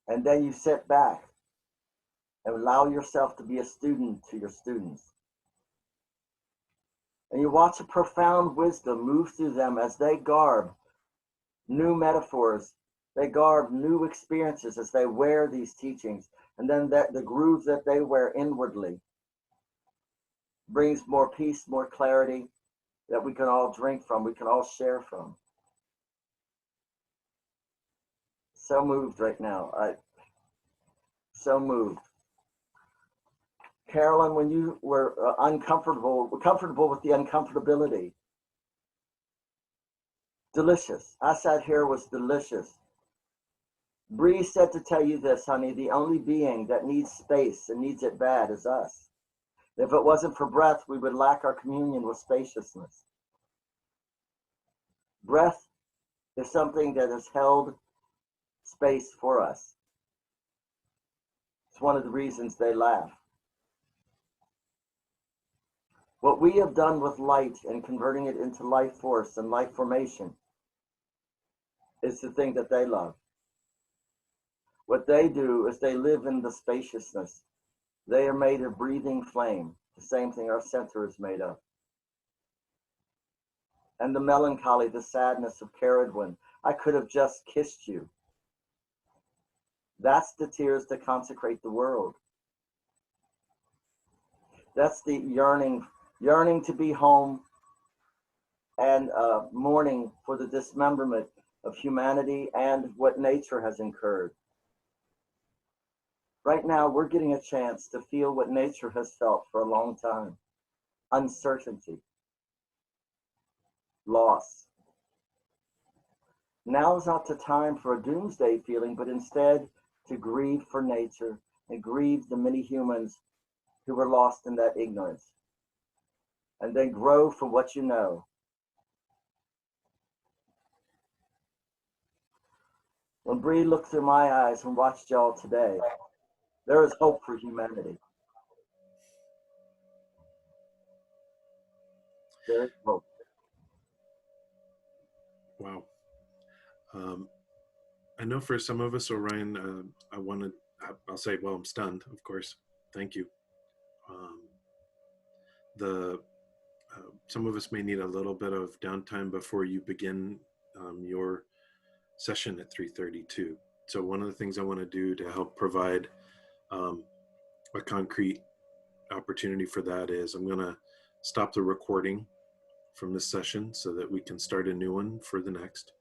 and then you sit back and allow yourself to be a student to your students. And you watch a profound wisdom move through them as they garb new metaphors, they garb new experiences as they wear these teachings. And then the groove that they wear inwardly brings more peace, more clarity that we can all drink from, we can all share from. So moved right now. So moved. Carolyn, when you were comfortable with the uncomfortability, delicious. I sat here, was delicious. Brigh said to tell you this, honey, the only being that needs space and needs it bad is us. If it wasn't for breath, we would lack our communion with spaciousness. Breath is something that has held space for us. It's one of the reasons they laugh. What we have done with light and converting it into life force and life formation is the thing that they love. What they do is they live in the spaciousness. They are made of breathing flame, the same thing our center is made of. And the melancholy, the sadness of Caradwin, I could have just kissed you. That's the tears that consecrate the world. That's the yearning to be home, and mourning for the dismemberment of humanity and what nature has incurred. Right now, we're getting a chance to feel what nature has felt for a long time. Uncertainty, loss. Now is not the time for a doomsday feeling, but instead to grieve for nature and grieve the many humans who were lost in that ignorance. And then grow from what you know. When Brigh looked through my eyes and watched y'all today, there is hope for humanity. There is hope. Wow. I know for some of us, Orion, I'll say, well, I'm stunned, of course. Thank you. Some of us may need a little bit of downtime before you begin your session at 3:32. So one of the things I want to do to help provide a concrete opportunity for that is I'm going to stop the recording from this session so that we can start a new one for the next.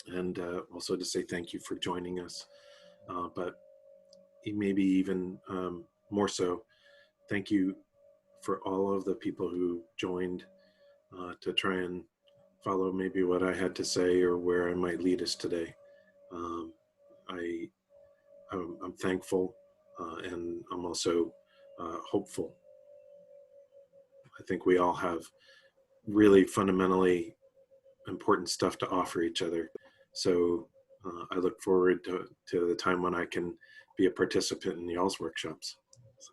And also to say thank you for joining us. But maybe even more so, thank you for all of the people who joined to try and follow maybe what I had to say or where I might lead us today. I'm thankful and I'm also hopeful. I think we all have really fundamentally important stuff to offer each other. So I look forward to the time when I can be a participant in y'all's workshops.